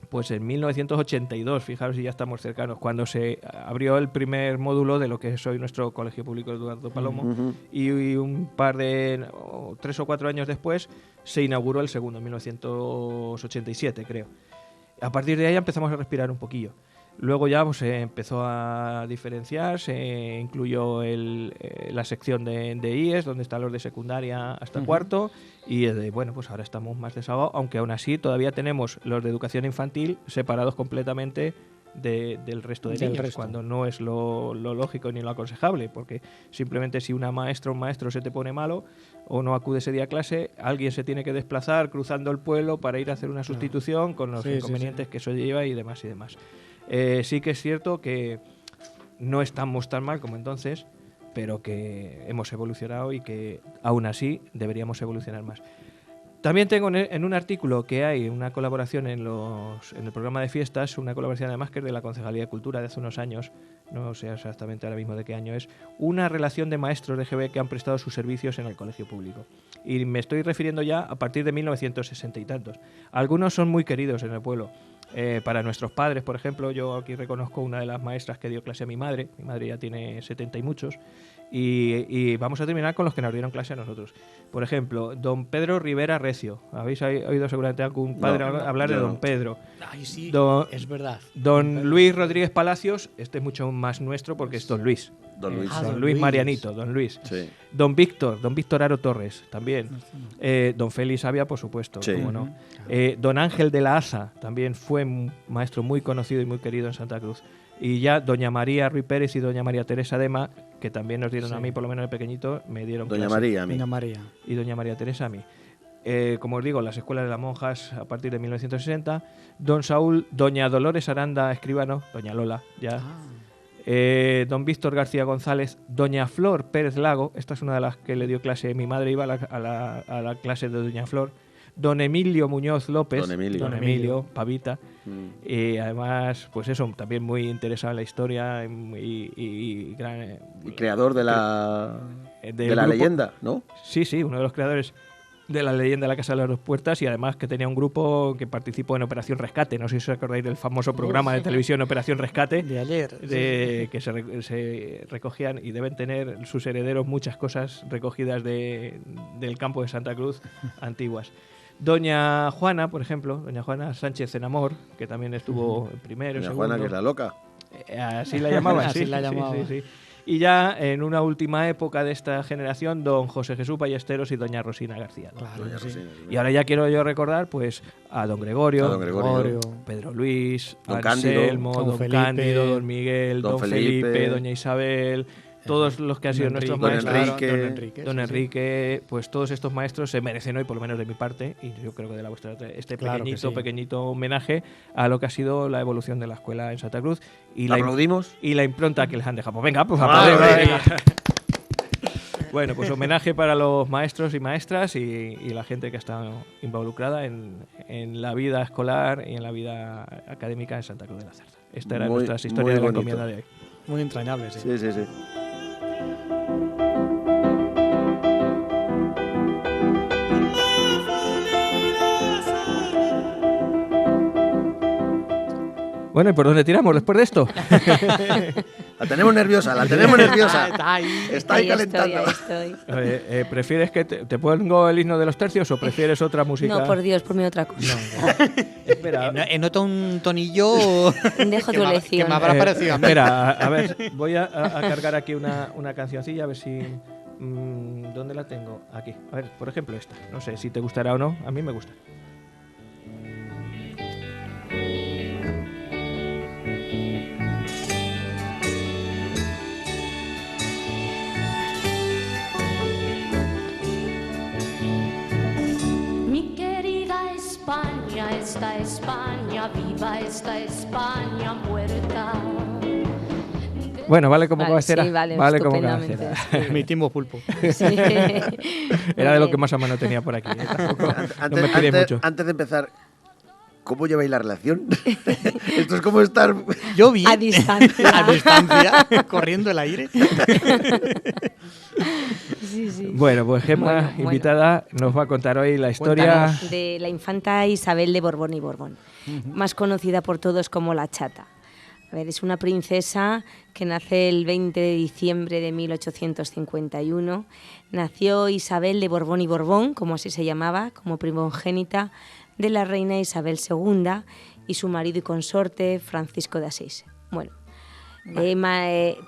pues en 1982, fijaros si ya estamos cercanos, cuando se abrió el primer módulo de lo que es hoy nuestro Colegio Público Eduardo Palomo, y un par de 3 o 4 años después se inauguró el segundo, en 1987 creo. A partir de ahí empezamos a respirar un poquillo. Luego ya pues, se empezó a diferenciar, se incluyó la sección de IES, donde están los de secundaria hasta cuarto, y bueno, pues ahora estamos más desahogados, aunque aún así todavía tenemos los de educación infantil separados completamente del resto de niños, cuando no es lo lógico ni lo aconsejable, porque simplemente si una maestra o un maestro se te pone malo o no acude ese día a clase, alguien se tiene que desplazar cruzando el pueblo para ir a hacer una sustitución con los inconvenientes que eso lleva y demás y demás. Sí que es cierto que no estamos tan mal como entonces, pero que hemos evolucionado y que aún así deberíamos evolucionar más. También tengo en un artículo que hay una colaboración en el programa de fiestas, una colaboración además que es de la Concejalía de Cultura de hace unos años, no sé exactamente ahora mismo de qué año es, una relación de maestros de GB que han prestado sus servicios en el colegio público. Y me estoy refiriendo ya a partir de 1960 y tantos. Algunos son muy queridos en el pueblo. Para nuestros padres, por ejemplo, yo aquí reconozco una de las maestras que dio clase a mi madre ya tiene 70 y muchos, y vamos a terminar con los que nos dieron clase a nosotros. Por ejemplo, don Pedro Rivera Recio, habéis oído seguramente algún padre hablar de don Pedro. Ay, sí, es verdad. Don Luis Rodríguez Palacios, este es mucho más nuestro porque es don Luis. Don Luis. Don Luis Marianito, don Luis. Sí. Don Víctor Aro Torres, también. Don Félix Avia, por supuesto, Sí. cómo no. Don Ángel de la Asa, también fue un maestro muy conocido y muy querido en Santa Cruz. Y ya doña María Ruiz Pérez y doña María Teresa Dema, que también nos dieron a mí, por lo menos de pequeñito, me dieron Doña clase. María, a mí. Doña María. Y doña María Teresa a mí. Como os digo, las escuelas de las monjas a partir de 1960. Don Saúl, doña Dolores Aranda Escribano, doña Lola, ya. Don Víctor García González, doña Flor Pérez Lago, esta es una de las que le dio clase mi madre, iba a la clase de doña Flor. Don Emilio Muñoz López, Don Emilio Pavita, y además, pues eso, también muy interesado en la historia y Y creador de la del grupo. leyenda, ¿no? Sí, uno de los creadores. de la leyenda de la Casa de las Dos Puertas, y además que tenía un grupo que participó en Operación Rescate. No sé si os acordáis del famoso programa de televisión Operación Rescate, De ayer. que se recogían, y deben tener sus herederos muchas cosas recogidas del campo de Santa Cruz antiguas. Doña Juana, por ejemplo, Doña Juana Sánchez Enamor, que también estuvo en primero, Doña segundo. Juana, que es la loca. Así la llamaban, Así sí, la sí, llamaban. sí, sí. Y ya en una última época de esta generación, don José Jesús Ballesteros y doña Rosina García, ¿no? Claro, Doña sí. Rosina, Y ahora ya quiero yo recordar pues a don Gregorio, A don Gregorio. Pedro Luis, Don Anselmo, Cándido, don don Felipe, Cándido, don Miguel, don don Felipe, Felipe, doña Isabel, todos los que han sido nuestros don maestros. Enrique, Don Enrique. Don sí, sí. Enrique, pues todos estos maestros se merecen hoy, por lo menos de mi parte, y yo creo que de la vuestra, este Claro que sí. pequeñito homenaje a lo que ha sido la evolución de la escuela en Santa Cruz y ¿La aplaudimos? y la impronta que les han dejado. Pues venga, pues Vale, aplaudid, venga. Bueno, pues homenaje para los maestros y maestras y la gente que ha estado involucrada en la vida escolar y en la vida académica en Santa Cruz de la Zarza. Esta era Muy- nuestra historia muy de la bonito. encomienda de hoy. Muy entrañable, sí. Sí, sí, sí. Bueno, ¿y por dónde tiramos después de esto? La tenemos nerviosa, la tenemos nerviosa. Está ahí. Está ahí calentando. Ahí estoy. ¿Prefieres que te pongo el himno de los tercios o prefieres otra música? No, por Dios, por mí otra cosa. Espera, Nota un tonillo Dejo que tu me- elección. que me habrá parecido a mí. Espera, a ver, voy a cargar aquí una cancioncilla, a ver si... ¿dónde la tengo? Aquí. A ver, por ejemplo esta. No sé si te gustará o no. A mí me gusta. Mi querida España, esta España viva, esta España muerta. Bueno, vale como Vale, cabecera. sí, vale, como estupendamente. cabecera. Mi timo pulpo. Sí. Era de lo Muy que más a mano tenía por aquí. Tampoco, no Antes, me pide mucho. antes de empezar, ¿cómo lleváis la relación? Esto es como estar... Yo vi A distancia. a distancia, corriendo el aire. Sí, sí. Bueno, pues Gemma, Bueno. invitada, nos va a contar hoy la historia... Cuéntanos. De la infanta Isabel de Borbón y Borbón, más conocida por todos como la Chata. A ver, es una princesa que nace el 20 de diciembre de 1851. Nació Isabel de Borbón y Borbón, como así se llamaba, como primogénita de la reina Isabel II y su marido y consorte Francisco de Asís. Bueno,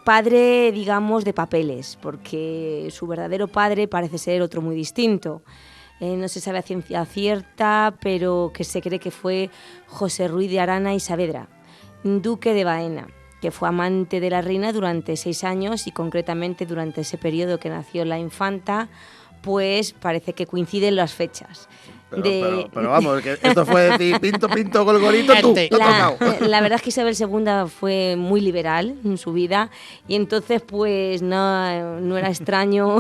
padre, digamos, de papeles, porque su verdadero padre parece ser otro muy distinto. No se sabe a ciencia cierta, pero que se cree que fue José Ruiz de Arana y Saavedra, duque de Baena, que fue amante de la reina durante 6 años y concretamente durante ese periodo que nació la infanta, pues parece que coinciden las fechas. Pero vamos, que esto fue decir pinto, pinto, golgorito, tú, Gente. te ha tocado. La verdad es que Isabel II fue muy liberal en su vida y entonces pues no era extraño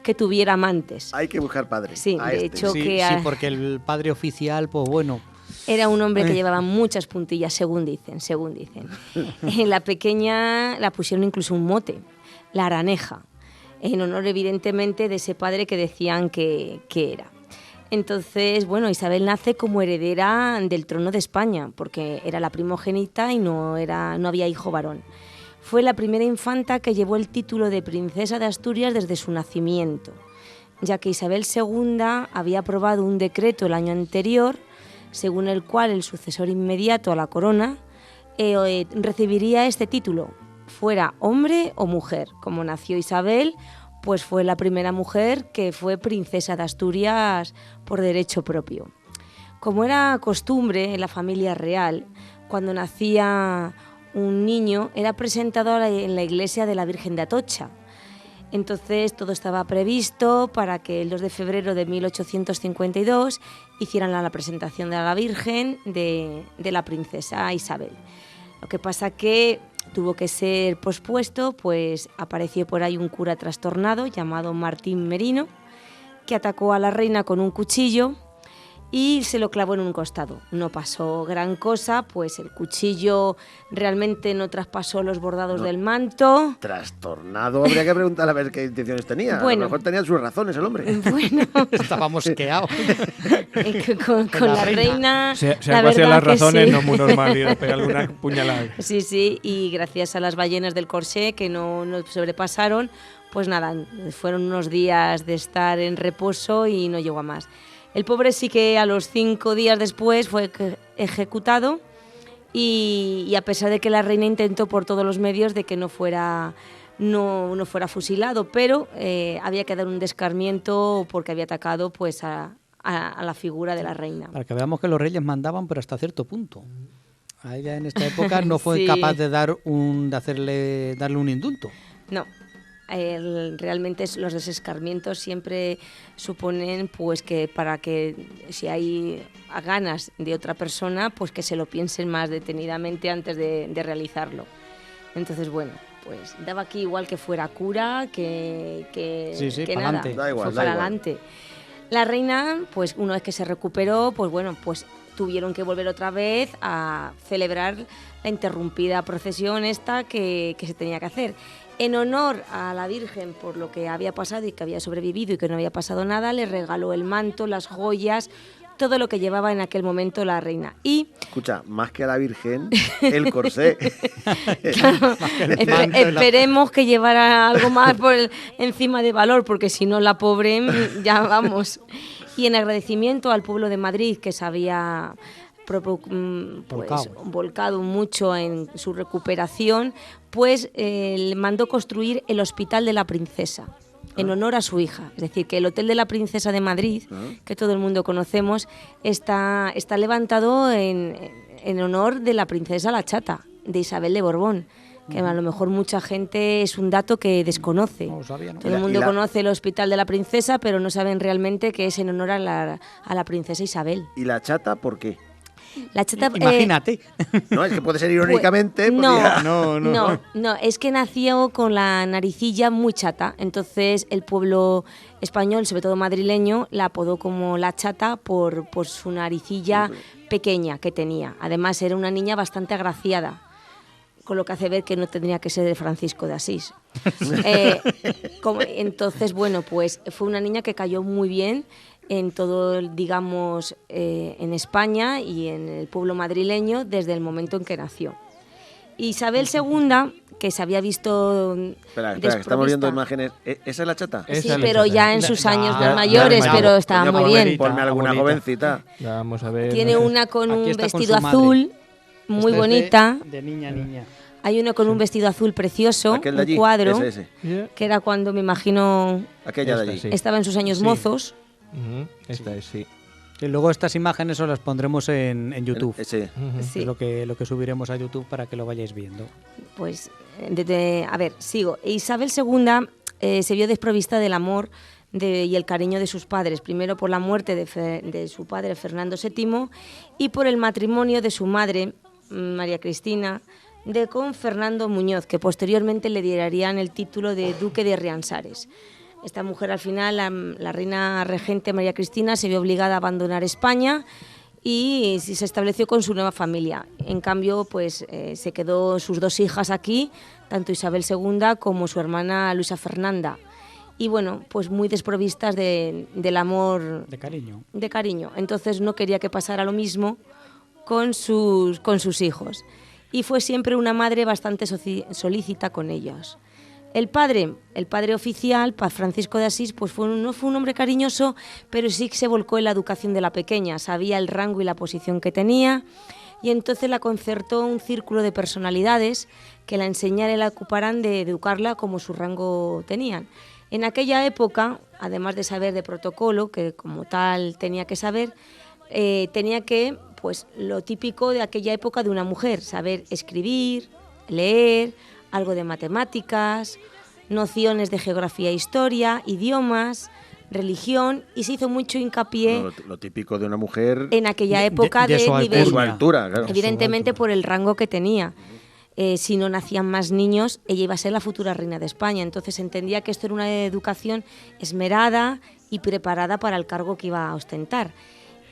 que tuviera amantes. Hay que buscar padres. Sí, a de este. hecho- Sí, que sí, a- porque el padre oficial, pues bueno. Era un hombre que llevaba muchas puntillas, según dicen. La pequeña la pusieron incluso un mote, la Araneja, en honor evidentemente de ese padre que decían que era. Entonces, bueno, Isabel nace como heredera del trono de España, porque era la primogénita y no había hijo varón. Fue la primera infanta que llevó el título de princesa de Asturias desde su nacimiento, ya que Isabel II había aprobado un decreto el año anterior, según el cual el sucesor inmediato a la corona recibiría este título, fuera hombre o mujer. Como nació Isabel, pues fue la primera mujer que fue princesa de Asturias por derecho propio. Como era costumbre en la familia real, cuando nacía un niño era presentado en la iglesia de la Virgen de Atocha. Entonces todo estaba previsto para que el 2 de febrero de 1852 hicieran la presentación de la Virgen de la princesa Isabel. Lo que pasa que tuvo que ser pospuesto, pues apareció por ahí un cura trastornado llamado Martín Merino, que atacó a la reina con un cuchillo y se lo clavó en un costado. No pasó gran cosa, pues el cuchillo realmente no traspasó los bordados del manto. Trastornado, habría que preguntar a ver qué intenciones tenía. Bueno. A lo mejor tenía sus razones el hombre. Bueno, Estaba mosqueado. con la reina... Se la han vaciado verdad las que razones, sí. no es muy normal ir a pegarle una puñalada. Sí, sí, y gracias a las ballenas del corsé que no sobrepasaron, pues nada, fueron unos días de estar en reposo y no llegó a más. El pobre sí que a los 5 días después fue ejecutado y a pesar de que la reina intentó por todos los medios de que no fuera fusilado, pero había que dar un descarmiento porque había atacado pues a la figura de la reina. Para que veamos que los reyes mandaban, pero hasta cierto punto. A ella en esta época no fue Sí. capaz de darle un indulto. No, realmente los desescarmientos siempre suponen pues que para que si hay ganas de otra persona, pues que se lo piensen más detenidamente antes de realizarlo. Entonces, bueno, pues daba aquí igual que fuera cura, que Sí, que pa'lante. nada, Da igual, fue da para igual. adelante. La reina, pues una vez que se recuperó, pues bueno, pues tuvieron que volver otra vez a celebrar la interrumpida procesión esta que se tenía que hacer. En honor a la Virgen por lo que había pasado y que había sobrevivido y que no había pasado nada, le regaló el manto, las joyas, todo lo que llevaba en aquel momento la reina. Y Escucha, más que a la Virgen, el corsé. esperemos que llevara algo más encima de valor, porque si no la pobre ya vamos. Y en agradecimiento al pueblo de Madrid que se había volcado mucho en su recuperación, pues le mandó construir el Hospital de la Princesa en honor a su hija. Es decir, que el Hotel de la Princesa de Madrid, que todo el mundo conocemos, está levantado en honor de la princesa La Chata, de Isabel de Borbón, que a lo mejor mucha gente es un dato que desconoce. No lo sabía, ¿no? Todo el mundo conoce el Hospital de la Princesa, pero no saben realmente que es en honor a la princesa Isabel. ¿Y la chata por qué? La Chata, Imagínate. No, es que puede ser irónicamente. Pues, porque no, es que nació con la naricilla muy chata, entonces el pueblo español, sobre todo madrileño, la apodó como La Chata por su naricilla pequeña que tenía. Además era una niña bastante agraciada, con lo que hace ver que no tendría que ser de Francisco de Asís. Entonces, bueno, pues fue una niña que cayó muy bien en todo, digamos, en España y en el pueblo madrileño desde el momento en que nació. Isabel II, que se había visto Espera, que estamos viendo desprovista- imágenes. ¿Esa es la chata? Esa Sí, es la pero chata. ya en sus años ya, más mayores, ya, pero estaba Coño, muy bien. Ponme alguna Bonita. jovencita. Ya, vamos a ver. Tiene una con Aquí un está con vestido su madre. azul, muy Esta es bonita. De niña a niña. Hay uno con un vestido azul precioso, Aquel de un allí. cuadro, Ese. Yeah. que era cuando me imagino Aquella de Esta, allí. sí. estaba en sus años Sí. mozos. Ujú, esta es, sí. Y luego estas imágenes os las pondremos en YouTube. Ese. Ujú. Sí. Es lo que subiremos a YouTube para que lo vayáis viendo. Pues, a ver, sigo. Isabel II se vio desprovista del amor y el cariño de sus padres, primero por la muerte de su padre Fernando VII y por el matrimonio de su madre, María Cristina, con Fernando Muñoz, que posteriormente le darían el título de Duque de Riansares. Esta mujer, al final, la reina regente María Cristina, se vio obligada a abandonar España y se estableció con su nueva familia. En cambio, pues se quedó sus dos hijas aquí, tanto Isabel II como su hermana Luisa Fernanda. Y bueno, pues muy desprovistas del amor, De cariño. de cariño. Entonces no quería que pasara lo mismo con sus hijos. Y fue siempre una madre bastante solícita con ellos. El padre oficial, Francisco de Asís, pues no fue un hombre cariñoso, pero sí que se volcó en la educación de la pequeña, sabía el rango y la posición que tenía, y entonces la concertó un círculo de personalidades que la enseñaran y la ocuparan de educarla como su rango tenían. En aquella época, además de saber de protocolo, que como tal tenía que saber, tenía que, pues lo típico de aquella época de una mujer, saber escribir, leer, algo de matemáticas, nociones de geografía e historia, idiomas, religión, y se hizo mucho hincapié No, lo típico de una mujer. en aquella época de su de De nivel, su altura, claro. evidentemente por el rango que tenía. Si no nacían más niños, ella iba a ser la futura reina de España. Entonces entendía que esto era una educación esmerada y preparada para el cargo que iba a ostentar.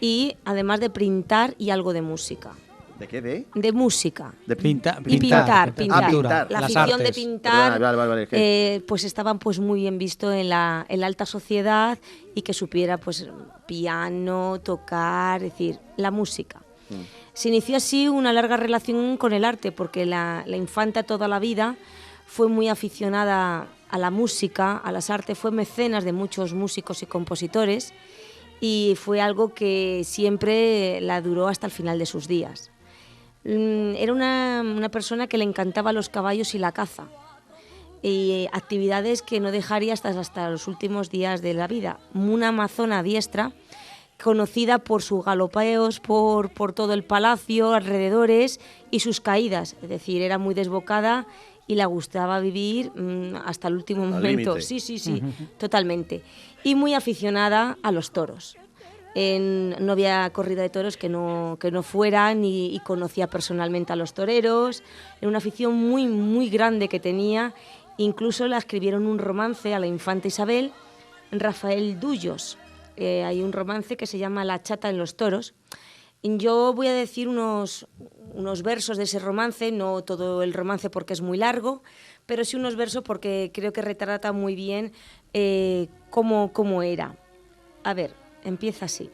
y además de pintar y algo de música. ¿De qué? De música. De Pintar. Y pintar. pintar. La las afición de artes. pintar, Perdona, vale, pues estaban pues muy bien visto en la alta sociedad, y que supiera pues piano, tocar, es decir, la música. Se inició así una larga relación con el arte, porque la infanta toda la vida fue muy aficionada a la música, a las artes, fue mecenas de muchos músicos y compositores, y fue algo que siempre la duró hasta el final de sus días. Era una persona que le encantaba los caballos y la caza, y actividades que no dejaría hasta los últimos días de la vida. Una amazona diestra, conocida por sus galopeos por todo el palacio, alrededores, y sus caídas. Es decir, era muy desbocada y le gustaba vivir hasta el último momento. límite. Sí, totalmente. Y muy aficionada a los toros. No había corrida de toros que no fueran, y conocía personalmente a los toreros. Era una afición muy, muy grande que tenía. Incluso le escribieron un romance a la infanta Isabel, Rafael Dullos. Hay un romance que se llama La chata en los toros. Y yo voy a decir unos versos de ese romance, no todo el romance porque es muy largo, pero sí unos versos porque creo que retrata muy bien cómo era. A ver, empieza así.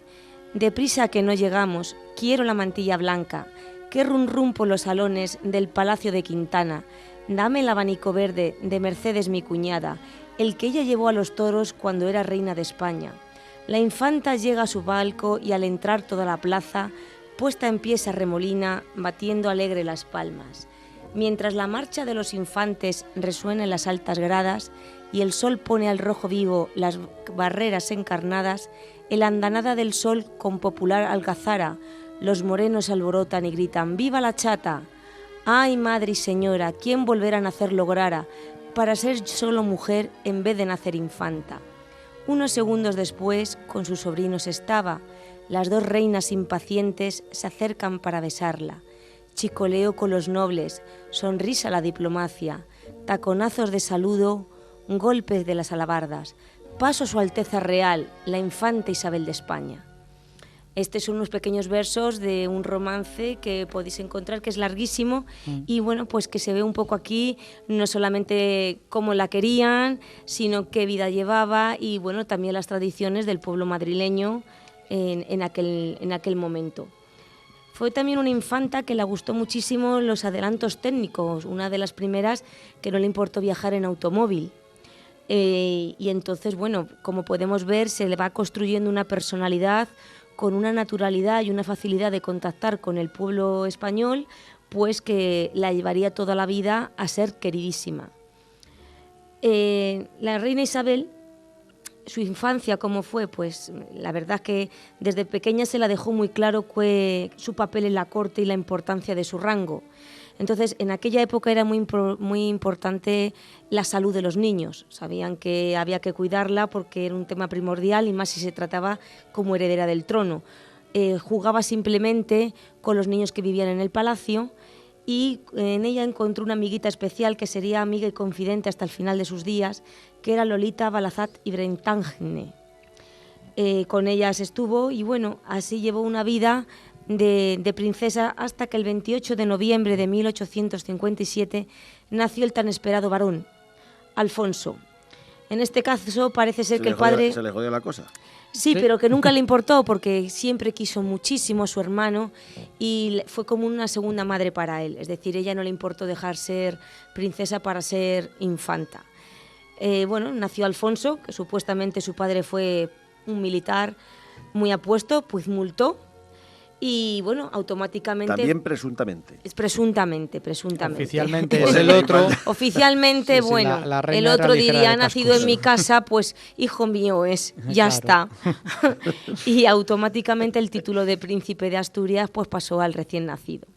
Deprisa que no llegamos, quiero la mantilla blanca, que rum por los salones del Palacio de Quintana. Dame el abanico verde de Mercedes mi cuñada, el que ella llevó a los toros cuando era reina de España. La infanta llega a su palco y al entrar toda la plaza, puesta en pie se arremolina, batiendo alegre las palmas. Mientras la marcha de los infantes resuena en las altas gradas y el sol pone al rojo vivo las barreras encarnadas, el andanada del sol con popular algazara, los morenos alborotan y gritan ¡Viva la chata! ¡Ay, madre y señora! ¿Quién volver a nacer lograra para ser solo mujer en vez de nacer infanta? Unos segundos después, con sus sobrinos estaba. Las dos reinas impacientes se acercan para besarla. Chicoleo con los nobles, sonrisa la diplomacia, taconazos de saludo, golpes de las alabardas. Paso su Alteza Real, la infanta Isabel de España. Estos son unos pequeños versos de un romance que podéis encontrar, que es larguísimo, y bueno, pues que se ve un poco aquí, no solamente cómo la querían, sino qué vida llevaba, y bueno, también las tradiciones del pueblo madrileño en aquel momento. Fue también una infanta que le gustó muchísimo los adelantos técnicos, una de las primeras que no le importó viajar en automóvil. Y entonces, bueno, como podemos ver, se le va construyendo una personalidad con una naturalidad y una facilidad de contactar con el pueblo español, pues que la llevaría toda la vida a ser queridísima. La reina Isabel, su infancia, ¿cómo fue? Pues la verdad es que desde pequeña se la dejó muy claro su papel en la corte y la importancia de su rango. Entonces, en aquella época era muy importante la salud de los niños. Sabían que había que cuidarla porque era un tema primordial, y más si se trataba como heredera del trono. Jugaba simplemente con los niños que vivían en el palacio, y en ella encontró una amiguita especial que sería amiga y confidente hasta el final de sus días, que era Lolita Balazat y Bretagne. Con ellas estuvo, y bueno, así llevó una vida de princesa hasta que el 28 de noviembre de 1857 nació el tan esperado varón, Alfonso. En este caso parece ser que el padre... ¿Se le jodió la cosa? Sí, pero que nunca le importó, porque siempre quiso muchísimo a su hermano y fue como una segunda madre para él. Es decir, ella no le importó dejar ser princesa para ser infanta. Bueno, nació Alfonso, que supuestamente su padre fue un militar muy apuesto, pues multó. Y bueno, automáticamente... También presuntamente. Es presuntamente. Oficialmente es el otro. Oficialmente, Sí, bueno, la reina el otro era ligera diría, de nacido cascos. en mi casa, pues hijo mío es, ya Claro. está. Y automáticamente el título de príncipe de Asturias pues pasó al recién nacido.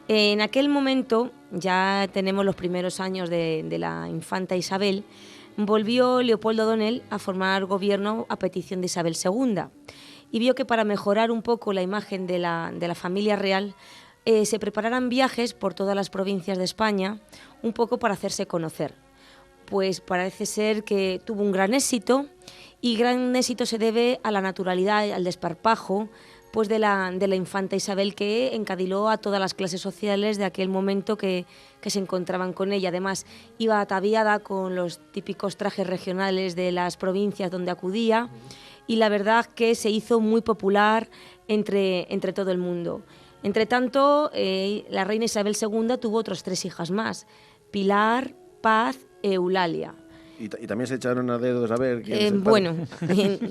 En aquel momento, ya tenemos los primeros años de la infanta Isabel, volvió Leopoldo O'Donnell a formar gobierno a petición de Isabel II. Y vio que para mejorar un poco la imagen de la familia real, se prepararan viajes por todas las provincias de España, un poco para hacerse conocer. pues parece ser que tuvo un gran éxito, y gran éxito se debe a la naturalidad, al desparpajo pues de la infanta Isabel, que encadiló a todas las clases sociales de aquel momento que se encontraban con ella. Además, iba ataviada con los típicos trajes regionales de las provincias donde acudía, y la verdad que se hizo muy popular entre todo el mundo. Entre tanto, la reina Isabel II tuvo otros 3 hijas más: Pilar, Paz e Eulalia. Y también se echaron a dedos a ver quién es el padre. Bueno,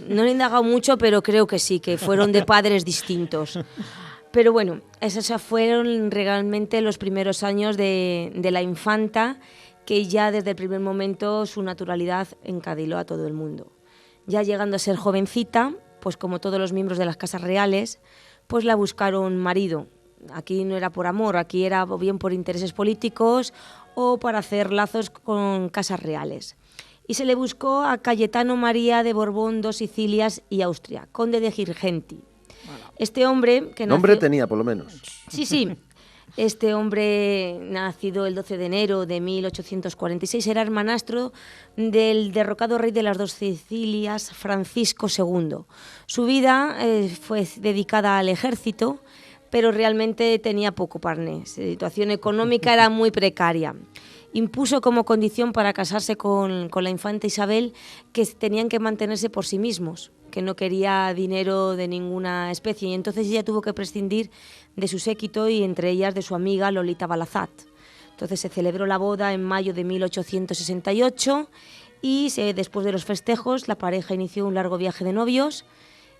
no he indagado mucho, pero creo que sí, que fueron de padres distintos. Pero bueno, esos ya fueron realmente los primeros años de la infanta, que ya desde el primer momento su naturalidad encadiló a todo el mundo. Ya llegando a ser jovencita, pues como todos los miembros de las casas reales, pues la buscaron marido. Aquí no era por amor, aquí era o bien por intereses políticos o para hacer lazos con casas reales. Y se le buscó a Cayetano María de Borbón, dos Sicilias y Austria, conde de Girgenti. Este hombre que Nombre nació... tenía, por lo menos. Sí. Este hombre, nacido el 12 de enero de 1846, era hermanastro del derrocado rey de las dos Sicilias, Francisco II. Su vida fue dedicada al ejército, pero realmente tenía poco parné. Su situación económica era muy precaria. Impuso como condición para casarse con la infanta Isabel que tenían que mantenerse por sí mismos, que no quería dinero de ninguna especie, y entonces ella tuvo que prescindir de su séquito y entre ellas de su amiga Lolita Balazat. Entonces se celebró la boda en mayo de 1868 y después de los festejos la pareja inició un largo viaje de novios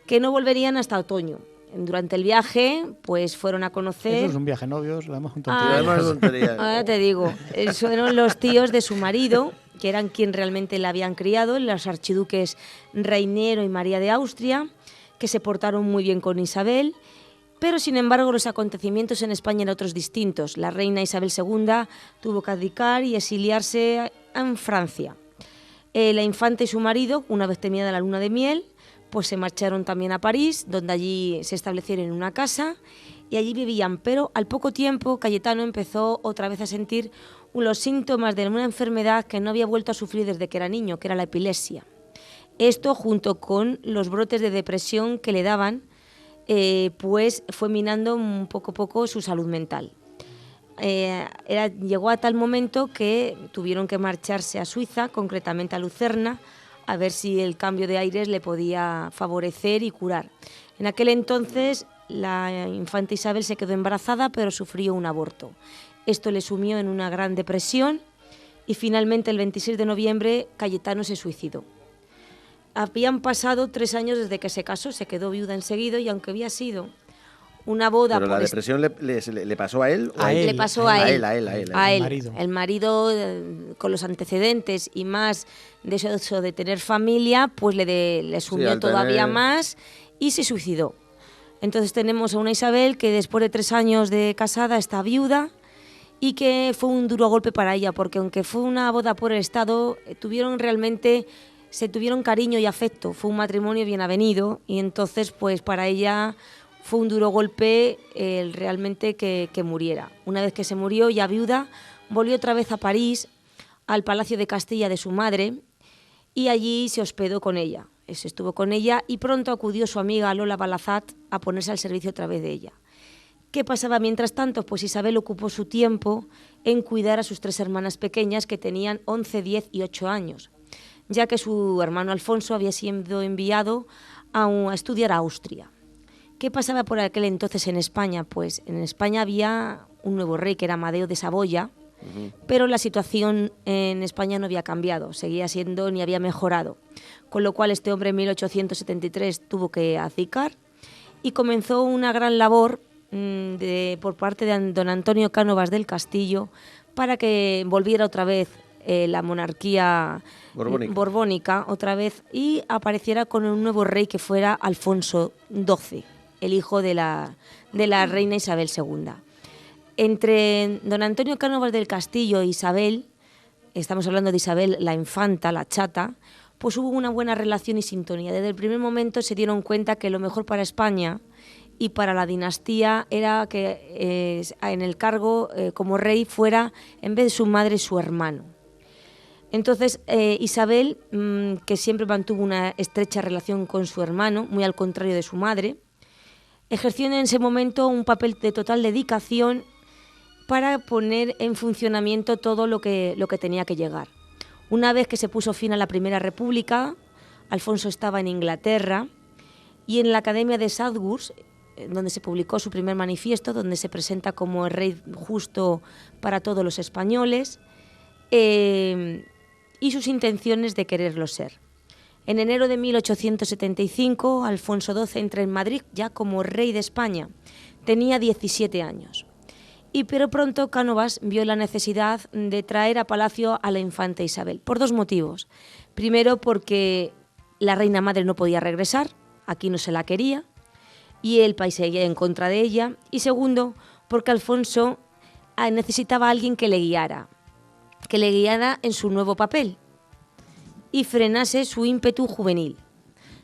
que no volverían hasta otoño. Durante el viaje, pues fueron a conocer... Eso es un viaje novios, lo hemos Ahora te digo, fueron los tíos de su marido, que eran quien realmente la habían criado, los archiduques Reinero y María de Austria, que se portaron muy bien con Isabel, pero sin embargo los acontecimientos en España eran otros distintos. La reina Isabel II tuvo que abdicar y exiliarse en Francia. La infanta y su marido, una vez terminada la luna de miel, pues se marcharon también a París, donde allí se establecieron en una casa y allí vivían. Pero al poco tiempo Cayetano empezó otra vez a sentir los síntomas de una enfermedad que no había vuelto a sufrir desde que era niño, que era la epilepsia. Esto, junto con los brotes de depresión que le daban, pues fue minando poco a poco su salud mental. Llegó a tal momento que tuvieron que marcharse a Suiza, concretamente a Lucerna, a ver si el cambio de aires le podía favorecer y curar. En aquel entonces la infanta Isabel se quedó embarazada, pero sufrió un aborto. Esto le sumió en una gran depresión y finalmente el 26 de noviembre Cayetano se suicidó. Habían pasado 3 años desde que se casó, se quedó viuda enseguida, y aunque había sido una boda... ¿Pero la depresión le pasó a él? A él. Le pasó a él. A él. El marido, con los antecedentes y más de eso de tener familia, pues le sumió todavía más y se suicidó. Entonces tenemos a una Isabel que después de 3 años de casada está viuda y que fue un duro golpe para ella, porque aunque fue una boda por el Estado, se tuvieron cariño y afecto. Fue un matrimonio bien avenido y entonces pues para ella fue un duro golpe realmente que muriera. Una vez que se murió, ya viuda, volvió otra vez a París, al Palacio de Castilla de su madre, y allí se hospedó con ella. Estuvo con ella y pronto acudió su amiga Lola Balazat a ponerse al servicio otra vez de ella. ¿Qué pasaba mientras tanto? Pues Isabel ocupó su tiempo en cuidar a sus 3 hermanas pequeñas, que tenían 11, 10 y 8 años, ya que su hermano Alfonso había sido enviado a estudiar a Austria. ¿Qué pasaba por aquel entonces en España? Pues en España había un nuevo rey, que era Amadeo de Saboya, pero la situación en España no había cambiado, seguía siendo ni había mejorado. Con lo cual este hombre en 1873 tuvo que abdicar y comenzó una gran labor por parte de don Antonio Cánovas del Castillo para que volviera otra vez la monarquía borbónica otra vez y apareciera con un nuevo rey que fuera Alfonso XII, el hijo de la reina Isabel II. Entre don Antonio Cánovas del Castillo e Isabel, estamos hablando de Isabel la infanta, la chata, pues hubo una buena relación y sintonía. Desde el primer momento se dieron cuenta que lo mejor para España y para la dinastía era que en el cargo como rey fuera, en vez de su madre, su hermano. Entonces, Isabel, que siempre mantuvo una estrecha relación con su hermano, muy al contrario de su madre, ejerció en ese momento un papel de total dedicación para poner en funcionamiento todo lo que tenía que llegar. Una vez que se puso fin a la Primera República, Alfonso estaba en Inglaterra y en la Academia de Salzburg, donde se publicó su primer manifiesto, donde se presenta como el rey justo para todos los españoles, y sus intenciones de quererlo ser. En enero de 1875, Alfonso XII entra en Madrid ya como rey de España. Tenía 17 años. Pero pronto Cánovas vio la necesidad de traer a palacio a la infanta Isabel, por 2 motivos. Primero, porque la reina madre no podía regresar, aquí no se la quería, y el país seguía en contra de ella. Y segundo, porque Alfonso necesitaba a alguien que le guiara en su nuevo papel y frenase su ímpetu juvenil.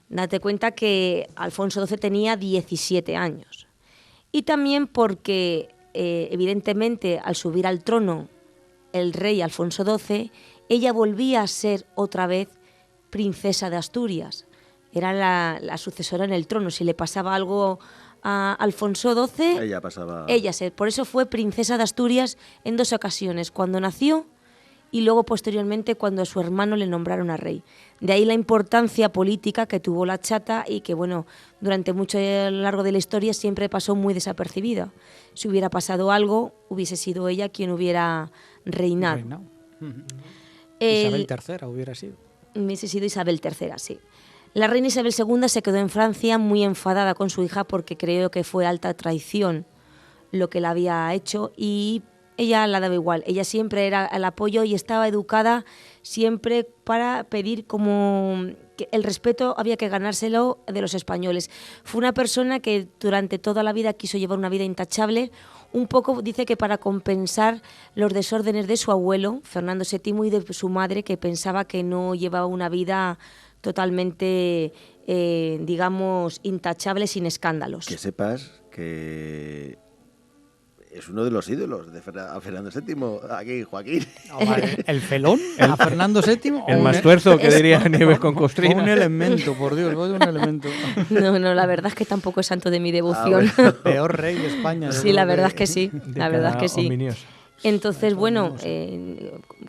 Date cuenta que Alfonso XII tenía 17 años. Y también porque, evidentemente, al subir al trono el rey Alfonso XII, ella volvía a ser otra vez princesa de Asturias. Era la sucesora en el trono. Si le pasaba algo a Alfonso XII, Ella pasaba... Por eso fue princesa de Asturias en 2 ocasiones, cuando nació y luego posteriormente cuando a su hermano le nombraron a rey. De ahí la importancia política que tuvo la chata y que, bueno, durante mucho largo de la historia siempre pasó muy desapercibida. Si hubiera pasado algo, hubiese sido ella quien hubiera reinado. Isabel III hubiera sido. Hubiese sido Isabel III, sí. La reina Isabel II se quedó en Francia muy enfadada con su hija porque creo que fue alta traición lo que la había hecho, y ella la daba igual. Ella siempre era el apoyo y estaba educada siempre para pedir como que el respeto había que ganárselo de los españoles. Fue una persona que durante toda la vida quiso llevar una vida intachable, un poco dice que para compensar los desórdenes de su abuelo, Fernando VII, y de su madre, que pensaba que no llevaba una vida totalmente, digamos, intachable, sin escándalos. Que sepas que es uno de los ídolos de Fernando VII, aquí Joaquín. Oh, vale. ¿El felón a Fernando VII? El más tuerzo, que diría Nieves con Costrina. Un elemento, por Dios, un elemento. No, la verdad es que tampoco es santo de mi devoción. Bueno. Peor rey de España. Sí, la verdad es que sí. La verdad es que sí. Ominioso. Entonces, bueno,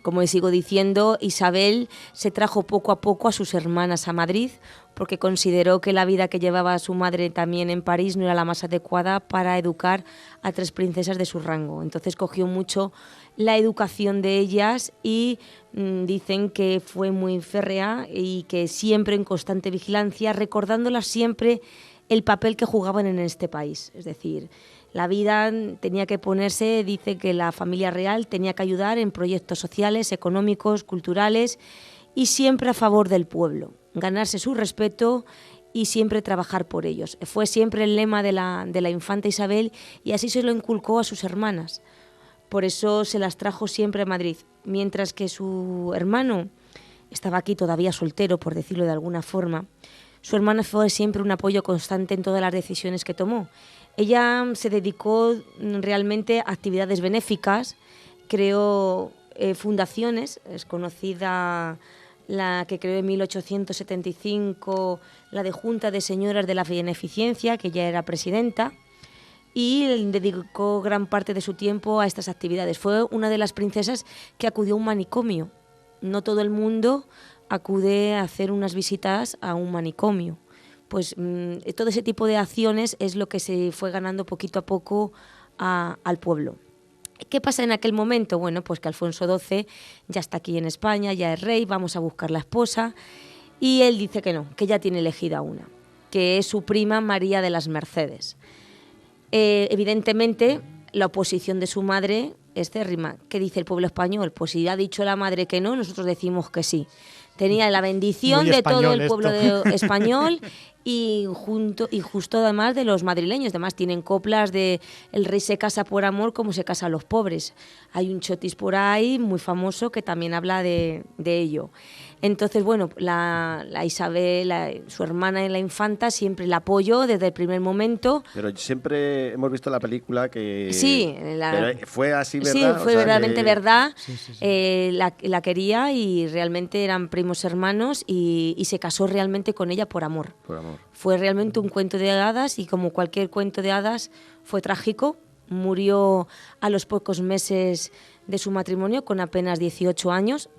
como les sigo diciendo, Isabel se trajo poco a poco a sus hermanas a Madrid porque consideró que la vida que llevaba su madre también en París no era la más adecuada para educar a 3 princesas de su rango. Entonces cogió mucho la educación de ellas y dicen que fue muy férrea y que siempre en constante vigilancia, recordándolas siempre el papel que jugaban en este país. Es decir, la vida tenía que ponerse, dice que la familia real tenía que ayudar en proyectos sociales, económicos, culturales y siempre a favor del pueblo, ganarse su respeto y siempre trabajar por ellos. Fue siempre el lema de la infanta Isabel y así se lo inculcó a sus hermanas. Por eso se las trajo siempre a Madrid, mientras que su hermano estaba aquí todavía soltero, por decirlo de alguna forma. Su hermana fue siempre un apoyo constante en todas las decisiones que tomó. Ella se dedicó realmente a actividades benéficas, creó fundaciones, es conocida la que creó en 1875, la de Junta de Señoras de la Beneficencia, que ya era presidenta, y dedicó gran parte de su tiempo a estas actividades. Fue una de las princesas que acudió a un manicomio. No todo el mundo acude a hacer unas visitas a un manicomio. Pues todo ese tipo de acciones es lo que se fue ganando poquito a poco al pueblo. ¿Qué pasa en aquel momento? Bueno, pues que Alfonso XII ya está aquí en España, ya es rey, vamos a buscar la esposa, y él dice que no, que ya tiene elegida una, que es su prima María de las Mercedes. Evidentemente, la oposición de su madre es cérrima. ¿Qué dice el pueblo español? Pues si ha dicho la madre que no, nosotros decimos que sí. Tenía la bendición de todo el pueblo español y justo además de los madrileños. Además tienen coplas de el rey se casa por amor como se casan los pobres. Hay un chotis por ahí muy famoso que también habla de ello. Entonces, bueno, la Isabel, su hermana y la infanta, siempre la apoyó desde el primer momento. Pero siempre hemos visto la película que... Sí. Pero fue así, ¿verdad? Sí, fue verdaderamente verdad. Sí. La quería y realmente eran primos hermanos y se casó realmente con ella por amor. Por amor. Fue realmente un cuento de hadas y como cualquier cuento de hadas fue trágico. Murió a los pocos meses de su matrimonio con apenas 18 años.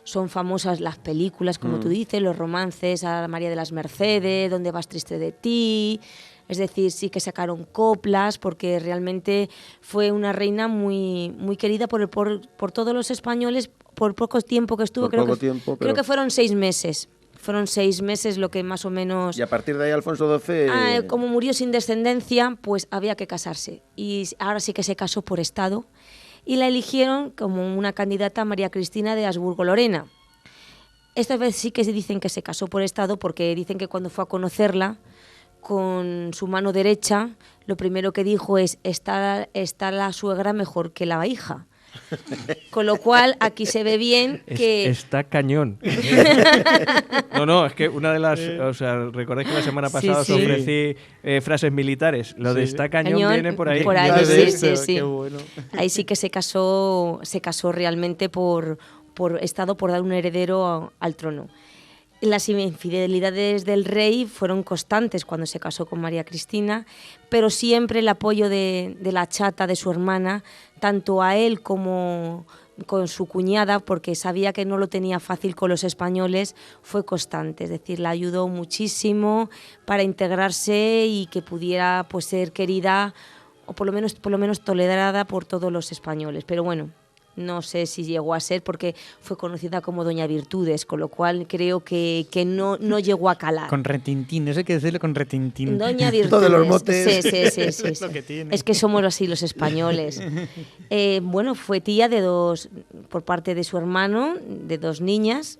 Son famosas las películas, como tú dices, los romances a María de las Mercedes, ¿Dónde vas triste de ti? Es decir, sí que sacaron coplas porque realmente fue una reina muy, muy querida por todos los españoles por poco tiempo que estuvo. Creo que fueron 6 meses. Fueron 6 meses lo que más o menos... Y a partir de ahí Alfonso XII... como murió sin descendencia, pues había que casarse. Y ahora sí que se casó por estado. Y la eligieron como una candidata a María Cristina de Habsburgo-Lorena. Esta vez sí que se dicen que se casó por estado porque dicen que cuando fue a conocerla, con su mano derecha, lo primero que dijo es, está la suegra mejor que la hija. Con lo cual, aquí se ve bien que... Está cañón. No, es que una de las... O sea, recordáis que la semana pasada os ofrecí frases militares. Lo de está cañón viene por ahí. Por ahí, sí. Qué bueno. Ahí sí que se casó realmente por estado, por dar un heredero al trono. Las infidelidades del rey fueron constantes cuando se casó con María Cristina, pero siempre el apoyo de la chata, de su hermana, tanto a él como con su cuñada, porque sabía que no lo tenía fácil con los españoles, fue constante. Es decir, la ayudó muchísimo para integrarse y que pudiera pues ser querida o por lo menos tolerada por todos los españoles. Pero bueno, no sé si llegó a ser porque fue conocida como Doña Virtudes, con lo cual creo que no llegó a calar. Con retintín, eso hay que decirle con retintín. Doña Virtudes. Todos los motes. Sí. Es lo que tiene. Es que somos así los españoles. Bueno, fue tía por parte de su hermano, de 2 niñas.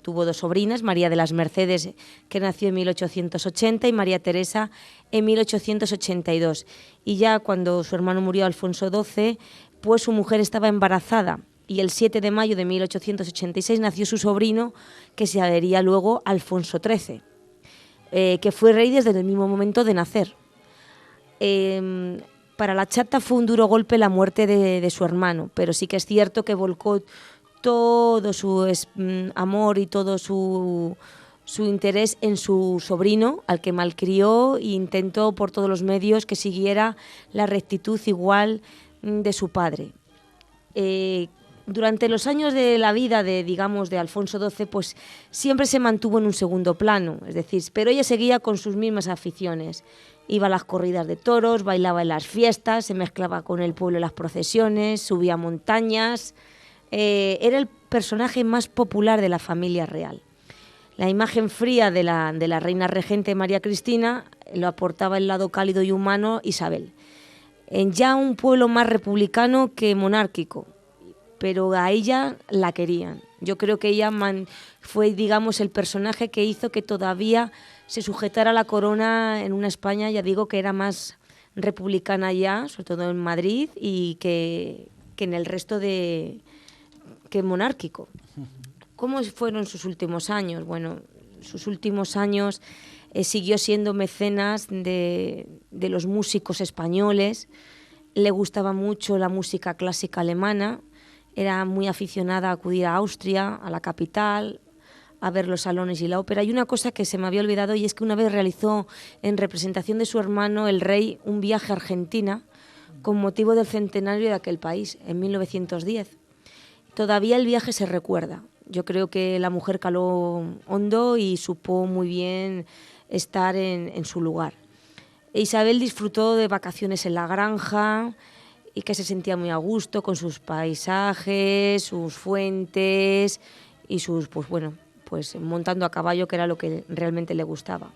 Tuvo 2 sobrinas, María de las Mercedes, que nació en 1880, y María Teresa en 1882. Y ya cuando su hermano murió, Alfonso XII, pues su mujer estaba embarazada y el 7 de mayo de 1886 nació su sobrino, que se llamaría luego Alfonso XIII, que fue rey desde el mismo momento de nacer. Para la chata fue un duro golpe la muerte de su hermano, pero sí que es cierto que volcó todo su amor y todo su interés en su sobrino, al que malcrió, e intentó por todos los medios que siguiera la rectitud igual de su padre. Durante los años de la vida de Alfonso XII, pues siempre se mantuvo en un segundo plano, es decir, pero ella seguía con sus mismas aficiones. Iba a las corridas de toros, bailaba en las fiestas, se mezclaba con el pueblo en las procesiones, subía montañas. Era el personaje más popular de la familia real. La imagen fría de la reina regente María Cristina lo aportaba el lado cálido y humano Isabel. En ya un pueblo más republicano que monárquico, pero a ella la querían. Yo creo que ella fue, el personaje que hizo que todavía se sujetara la corona en una España, ya digo, que era más republicana ya, sobre todo en Madrid, y que en el resto que monárquico. ¿Cómo fueron sus últimos años? Bueno, sus últimos años siguió siendo mecenas de los músicos españoles. Le gustaba mucho la música clásica alemana. Era muy aficionada a acudir a Austria, a la capital, a ver los salones y la ópera. Y una cosa que se me había olvidado, y es que una vez realizó en representación de su hermano, el rey, un viaje a Argentina con motivo del centenario de aquel país, en 1910. Todavía el viaje se recuerda. Yo creo que la mujer caló hondo y supo muy bien estar en su lugar. Isabel disfrutó de vacaciones en la granja y que se sentía muy a gusto con sus paisajes, sus fuentes y pues montando a caballo, que era lo que realmente le gustaba.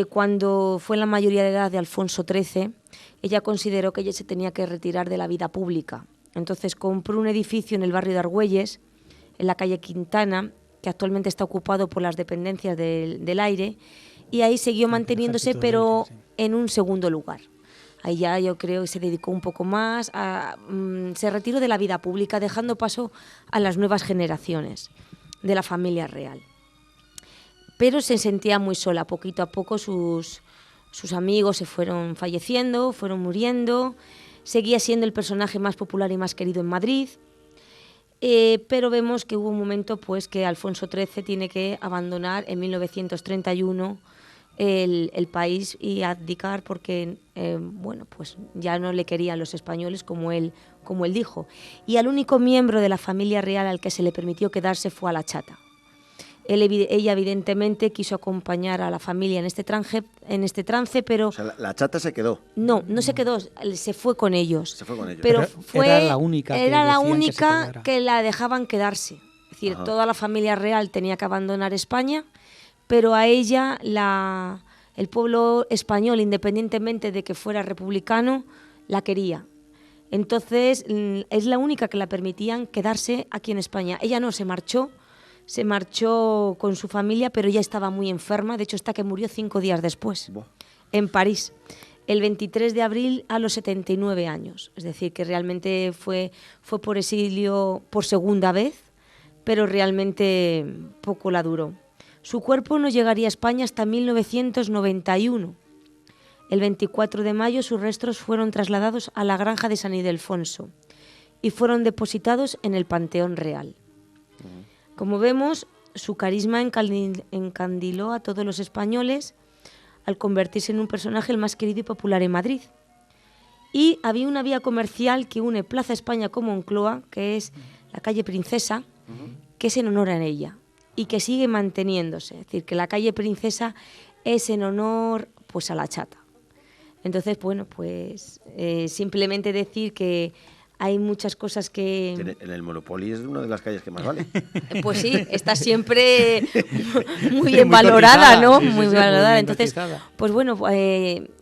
Cuando fue en la mayoría de edad de Alfonso XIII, ella consideró que ella se tenía que retirar de la vida pública. Entonces compró un edificio en el barrio de Argüelles, en la calle Quintana, que actualmente está ocupado por las dependencias del aire, y ahí siguió manteniéndose, ejército de pero Elche, sí. en un segundo lugar. Ahí ya yo creo que se dedicó un poco más, se retiró de la vida pública, dejando paso a las nuevas generaciones de la familia real. Pero se sentía muy sola, poquito a poco sus amigos se fueron falleciendo, fueron muriendo, seguía siendo el personaje más popular y más querido en Madrid, pero vemos que hubo un momento pues que Alfonso XIII tiene que abandonar en 1931 el país y abdicar porque bueno, pues ya no le querían los españoles como él dijo. Y al único miembro de la familia real al que se le permitió quedarse fue a la chata. Ella evidentemente quiso acompañar a la familia en este trance, pero O sea, la chata se quedó. no se quedó, se fue con ellos. Se fue con ellos. Pero Era la única que era la decían que se única quedara. que la dejaban quedarse. Es decir, Ajá. toda la familia real tenía que abandonar España, pero a ella el pueblo español, independientemente de que fuera republicano, la quería. Entonces, es la única que la permitían quedarse aquí en España. Ella no se marchó con su familia, pero ya estaba muy enferma, de hecho hasta que murió 5 días después, Buah. en París, el 23 de abril a los 79 años. Es decir, que realmente fue por exilio por segunda vez, pero realmente poco la duró. Su cuerpo no llegaría a España hasta 1991. El 24 de mayo sus restos fueron trasladados a la granja de San Ildefonso y fueron depositados en el Panteón Real. Como vemos, su carisma encandiló a todos los españoles al convertirse en un personaje el más querido y popular en Madrid. Y había una vía comercial que une Plaza España con Moncloa, que es la calle Princesa, que es en honor a ella y que sigue manteniéndose. Es decir, que la calle Princesa es en honor pues a la chata. Entonces, bueno, pues simplemente decir que hay muchas cosas que... En el Monopoly es una de las calles que más vale. Pues sí, está siempre muy bien Muy valorada, cotizada, ¿no? sí, sí, Muy sí, valorada. muy bien Entonces, cotizada. pues bueno,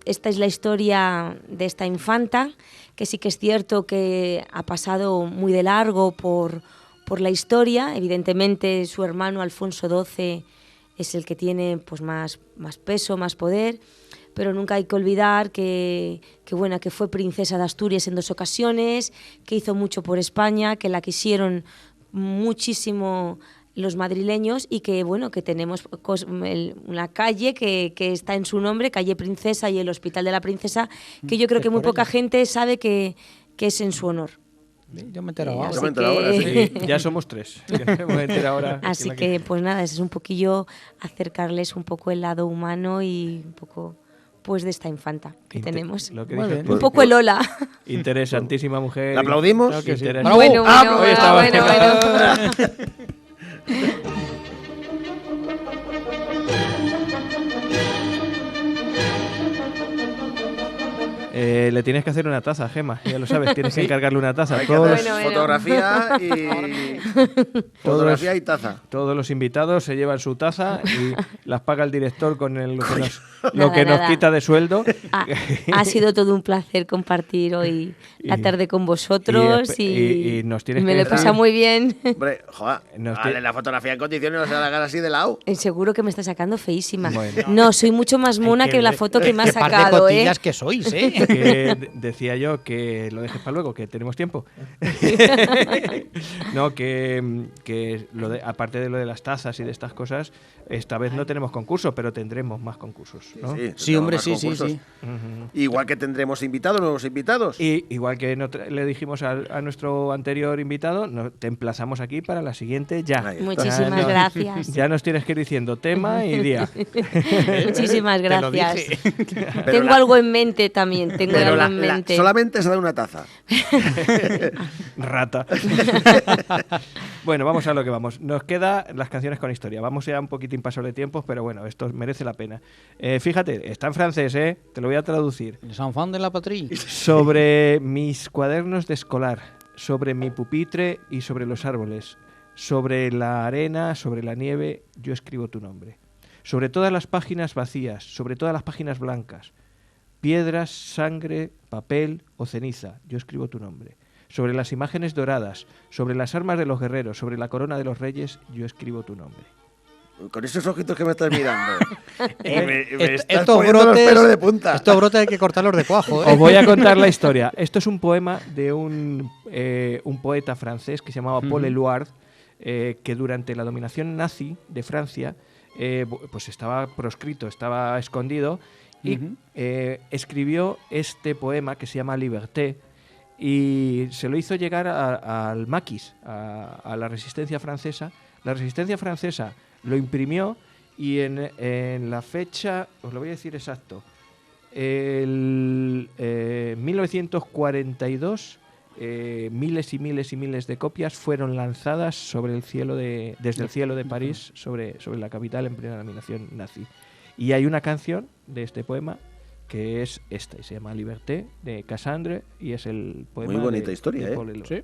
esta es la historia de esta infanta, que sí que es cierto que ha pasado muy de largo por la historia. Evidentemente, su hermano Alfonso XII es el que tiene pues más peso, más poder, pero nunca hay que olvidar que fue princesa de Asturias en 2 ocasiones, que hizo mucho por España, que la quisieron muchísimo los madrileños y que bueno, que tenemos una calle que está en su nombre, calle Princesa, y el Hospital de la Princesa, que yo creo Es que muy por poca ella. gente sabe que es en su honor. Yo me he enterado ahora. Yo me he enterado ahora, sí. Sí, ya somos 3. Me voy a enterar ahora. Así que pues nada, ese es un poquillo acercarles un poco el lado humano y un poco pues de esta infanta que tenemos. Lo que Muy dices bien. tú. Un poco el Ola. Interesantísima mujer. ¿La aplaudimos? Claro que sí. Bravo. Bueno, Hoy estaba- bueno. Le tienes que hacer una taza, Gema, ya lo sabes, tienes que encargarle una taza. Hay que Todos, hacer Bueno. fotografía y... fotografía y taza. todos los invitados se llevan su taza y las paga el director con lo que nos Nada, nada. quita de sueldo. Ha sido todo un placer compartir hoy la tarde con vosotros y nos tienes me que lo he decir- pasado muy bien. Hombre, joder, Nos vale, te- la fotografía en condiciones no se la hagan así de lado. Seguro que me está sacando feísima. Bueno. No, soy mucho más mona Ay, que la ver, foto que me ha qué par de sacado, ¿eh? cotillas que sois, ¿eh? Que decía yo que lo dejes para luego, que tenemos tiempo. No, que aparte de lo de las tazas y de estas cosas, esta vez no tenemos concurso, pero tendremos más concursos, ¿no? Sí, hombre, más sí, sí, concursos. sí. Ujú. Igual que tendremos invitados, nuevos invitados. Y igual que le dijimos a nuestro anterior invitado, te emplazamos aquí para la siguiente ya. Ahí está. Muchísimas no. gracias. Ya nos tienes que ir diciendo tema y día. Muchísimas Te lo gracias. dije. Pero Tengo la- algo en mente también, tengo Pero algo en mente. solamente se da una taza. Rata. Bueno, vamos a lo que vamos. Nos quedan las canciones con historia. Vamos ya un poquitín paso de tiempos, pero bueno, esto merece la pena. Fíjate, está en francés, te lo voy a traducir. Les enfants de la patrie. Sobre mis cuadernos de escolar, sobre mi pupitre y sobre los árboles, sobre la arena, sobre la nieve, yo escribo tu nombre. Sobre todas las páginas vacías, sobre todas las páginas blancas, piedras, sangre, papel o ceniza, yo escribo tu nombre. Sobre las imágenes doradas, sobre las armas de los guerreros, sobre la corona de los reyes, yo escribo tu nombre. Con esos ojitos que me estás mirando. me estás Estos poniendo los pelos de punta. Estos brotes hay que cortarlos de cuajo, ¿eh? Os voy a contar la historia. Esto es un poema de un poeta francés que se llamaba Paul Éluard, que durante la dominación nazi de Francia pues estaba proscrito, estaba escondido y escribió este poema que se llama Liberté y se lo hizo llegar al maquis, a la resistencia francesa. La resistencia francesa lo imprimió y en la fecha, os lo voy a decir exacto, el 1942 miles y miles y miles de copias fueron lanzadas sobre el cielo desde el cielo de París sobre la capital en plena dominación nazi. Y hay una canción de este poema que es esta, y se llama Liberté, de Cassandre, y es el poema muy bonita historia, de Paul Éluard. Sí.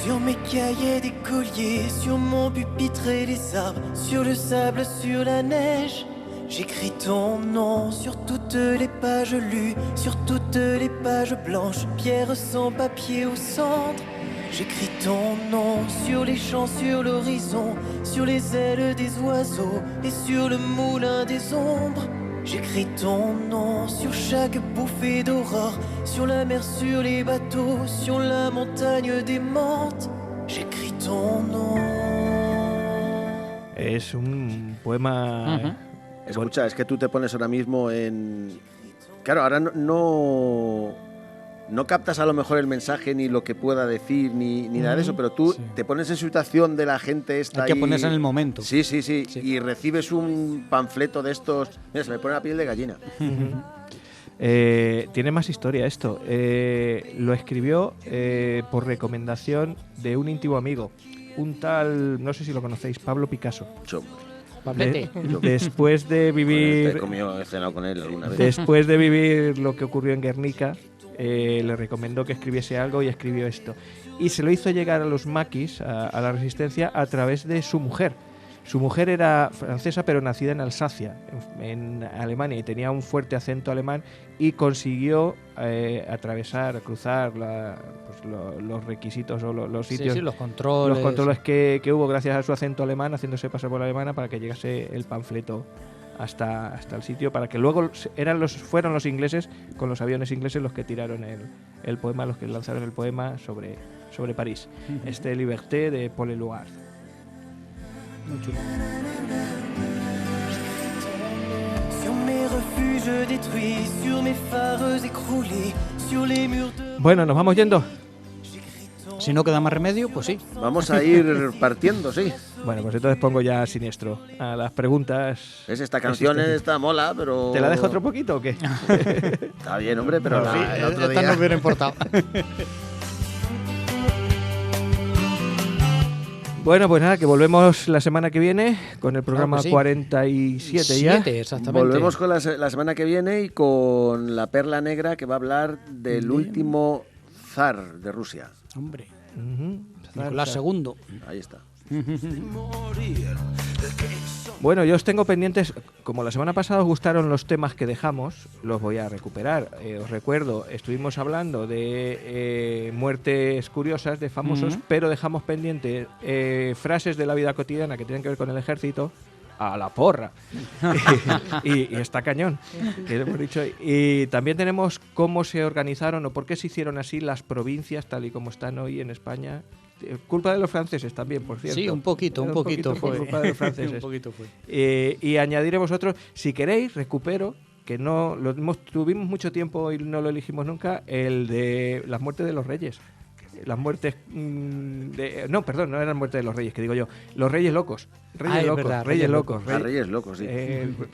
Sur mes cahiers d'écolier, sur mon pupitre et les arbres, sur le sable, sur la neige, j'écris ton nom sur toutes les pages lues, sur toutes les pages blanches, pierre sans papier ou cendre. J'écris ton nom sur les champs, sur l'horizon, sur les ailes des oiseaux et sur le moulin des ombres. J'écris ton nom sur chaque bouffée d'aurore, sur la mer, sur les bateaux, sur la montagne des menthes. J'écris ton nom. Es un poema... Escucha, es que tú te pones ahora mismo en... Claro, ahora no captas a lo mejor el mensaje ni lo que pueda decir ni nada de eso, pero tú te pones en situación de la gente esta. Hay que ponerse en el momento. Sí. Y recibes un panfleto de estos. Mira, se me pone la piel de gallina. Tiene más historia esto. Lo escribió por recomendación de un íntimo amigo, un tal, no sé si lo conocéis, Pablo Picasso. Pablete. Después de vivir... He cenado con él alguna vez. Después de vivir lo que ocurrió en Guernica, le recomendó que escribiese algo y escribió esto. Y se lo hizo llegar a los maquis, a la resistencia, a través de su mujer. Su mujer era francesa, pero nacida en Alsacia, en Alemania, y tenía un fuerte acento alemán y consiguió cruzar los requisitos o los sitios, los controles que hubo gracias a su acento alemán, haciéndose pasar por la alemana para que llegase el panfleto hasta el sitio, para que luego fueron los ingleses, con los aviones ingleses, los que tiraron el poema, los que lanzaron el poema sobre París. Liberté de Paul Éluard. Muy chulo. Sur mes refuges détruits, sur mes phares écroulés, sur les murs de... Bueno, nos vamos yendo. Si no queda más remedio, pues sí. Vamos a ir partiendo, sí. Bueno, pues entonces pongo ya siniestro a las preguntas. Esta canción está mola, pero... ¿Te la dejo otro poquito o qué? Está bien, hombre, pero sí, el otro esta día... nos hubiera importado. Bueno, pues nada, que volvemos la semana que viene con el programa 47 ya. Exactamente. Volvemos con la semana que viene y con la Perla Negra, que va a hablar del último zar de Rusia. Hombre, Uh-huh. Nicolás II. Ahí está. Bueno, yo os tengo pendientes, como la semana pasada os gustaron los temas que dejamos, los voy a recuperar. Os recuerdo, estuvimos hablando de muertes curiosas de famosos, pero dejamos pendiente frases de la vida cotidiana que tienen que ver con el ejército, a la porra. y está cañón, que hemos dicho. Y también tenemos cómo se organizaron o por qué se hicieron así las provincias tal y como están hoy en España. Culpa de los franceses también, por cierto. Sí, un poquito por fue. culpa de los franceses. Un poquito fue. Y añadiremos otro, si queréis, recupero, que no tuvimos mucho tiempo y no lo elegimos nunca, el de las muertes de los reyes. Las muertes no eran muertes de los reyes, que digo yo, los reyes locos. Reyes locos. Reyes locos, sí.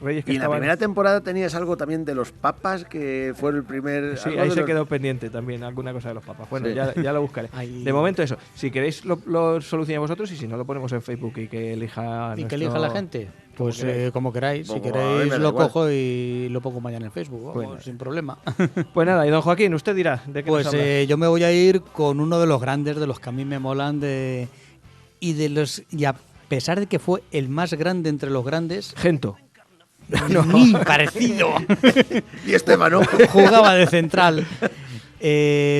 Reyes que y en la primera temporada tenías algo también de los papas, que fue el primer... Sí, ahí se quedó pendiente también alguna cosa de los papas. Bueno, sí. ya lo buscaré. De momento eso, si queréis lo solucionáis vosotros y si no lo ponemos en Facebook y que elija la gente. Pues como queráis, si Como, queréis a mí me da lo igual. cojo y lo pongo mañana en Facebook, vamos, Bueno. sin problema. Pues nada, y don Joaquín, usted dirá, ¿de qué Pues nos habla? yo me voy a ir con uno de los grandes, de los que a mí me molan, y a pesar de que fue el más grande entre los grandes, Gento. ni parecido, Y Estefano. jugaba de central,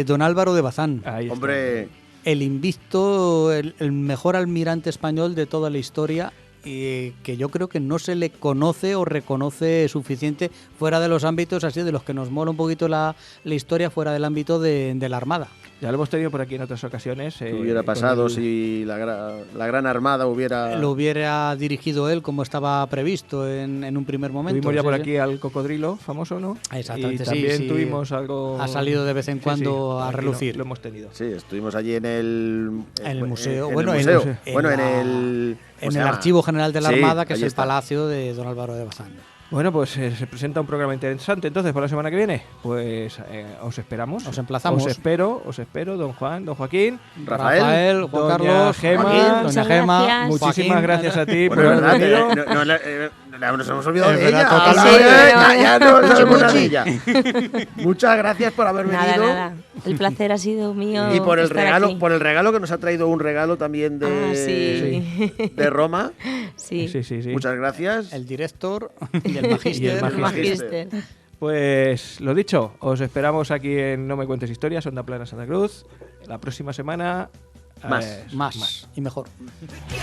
don Álvaro de Bazán. Ahí está. Hombre, El invicto, el mejor almirante español de toda la historia, y que yo creo que no se le conoce o reconoce suficiente fuera de los ámbitos así de los que nos mola un poquito la historia, fuera del ámbito de la Armada. Ya lo hemos tenido por aquí en otras ocasiones. ¿qué hubiera con pasado el- si la Gran Armada hubiera... Lo hubiera dirigido él como estaba previsto en un primer momento. Tuvimos ya por sí, aquí al cocodrilo famoso, ¿no? Exactamente, y sí, también sí. tuvimos algo... Ha salido de vez en cuando a aquí relucir. Lo hemos tenido. Sí, estuvimos allí en el... En el museo. En Bueno, el en- museo. en Bueno, en la- el... ¿cómo En se el llama? Archivo General de la Sí, Armada, que es allí el está. palacio de don Álvaro de Bazán. Bueno, pues se presenta un programa interesante entonces para la semana que viene. Pues os esperamos. Os emplazamos. Os espero, don Juan, don Joaquín. Rafael, Juan doña Carlos, Gema, Joaquín, doña muchas Gema, gracias. Muchísimas Joaquín. gracias a ti Bueno, por es haber verdad, venido. nos hemos olvidado Es de verdad, ella. totalmente. Ya no sabemos nada de Muchi. ella. Muchas gracias por haber Nada, venido. nada. El placer ha sido mío. Y por el estar regalo, aquí. por el regalo que nos ha traído un regalo también Ah, sí. de Roma. Sí. Sí, sí, sí. Muchas gracias. El director y el magíster. Y el Magíster. Pues lo dicho, os esperamos aquí en No Me Cuentes Historias, Onda Plana Santa Cruz. La próxima semana Más. Más y mejor. Quiero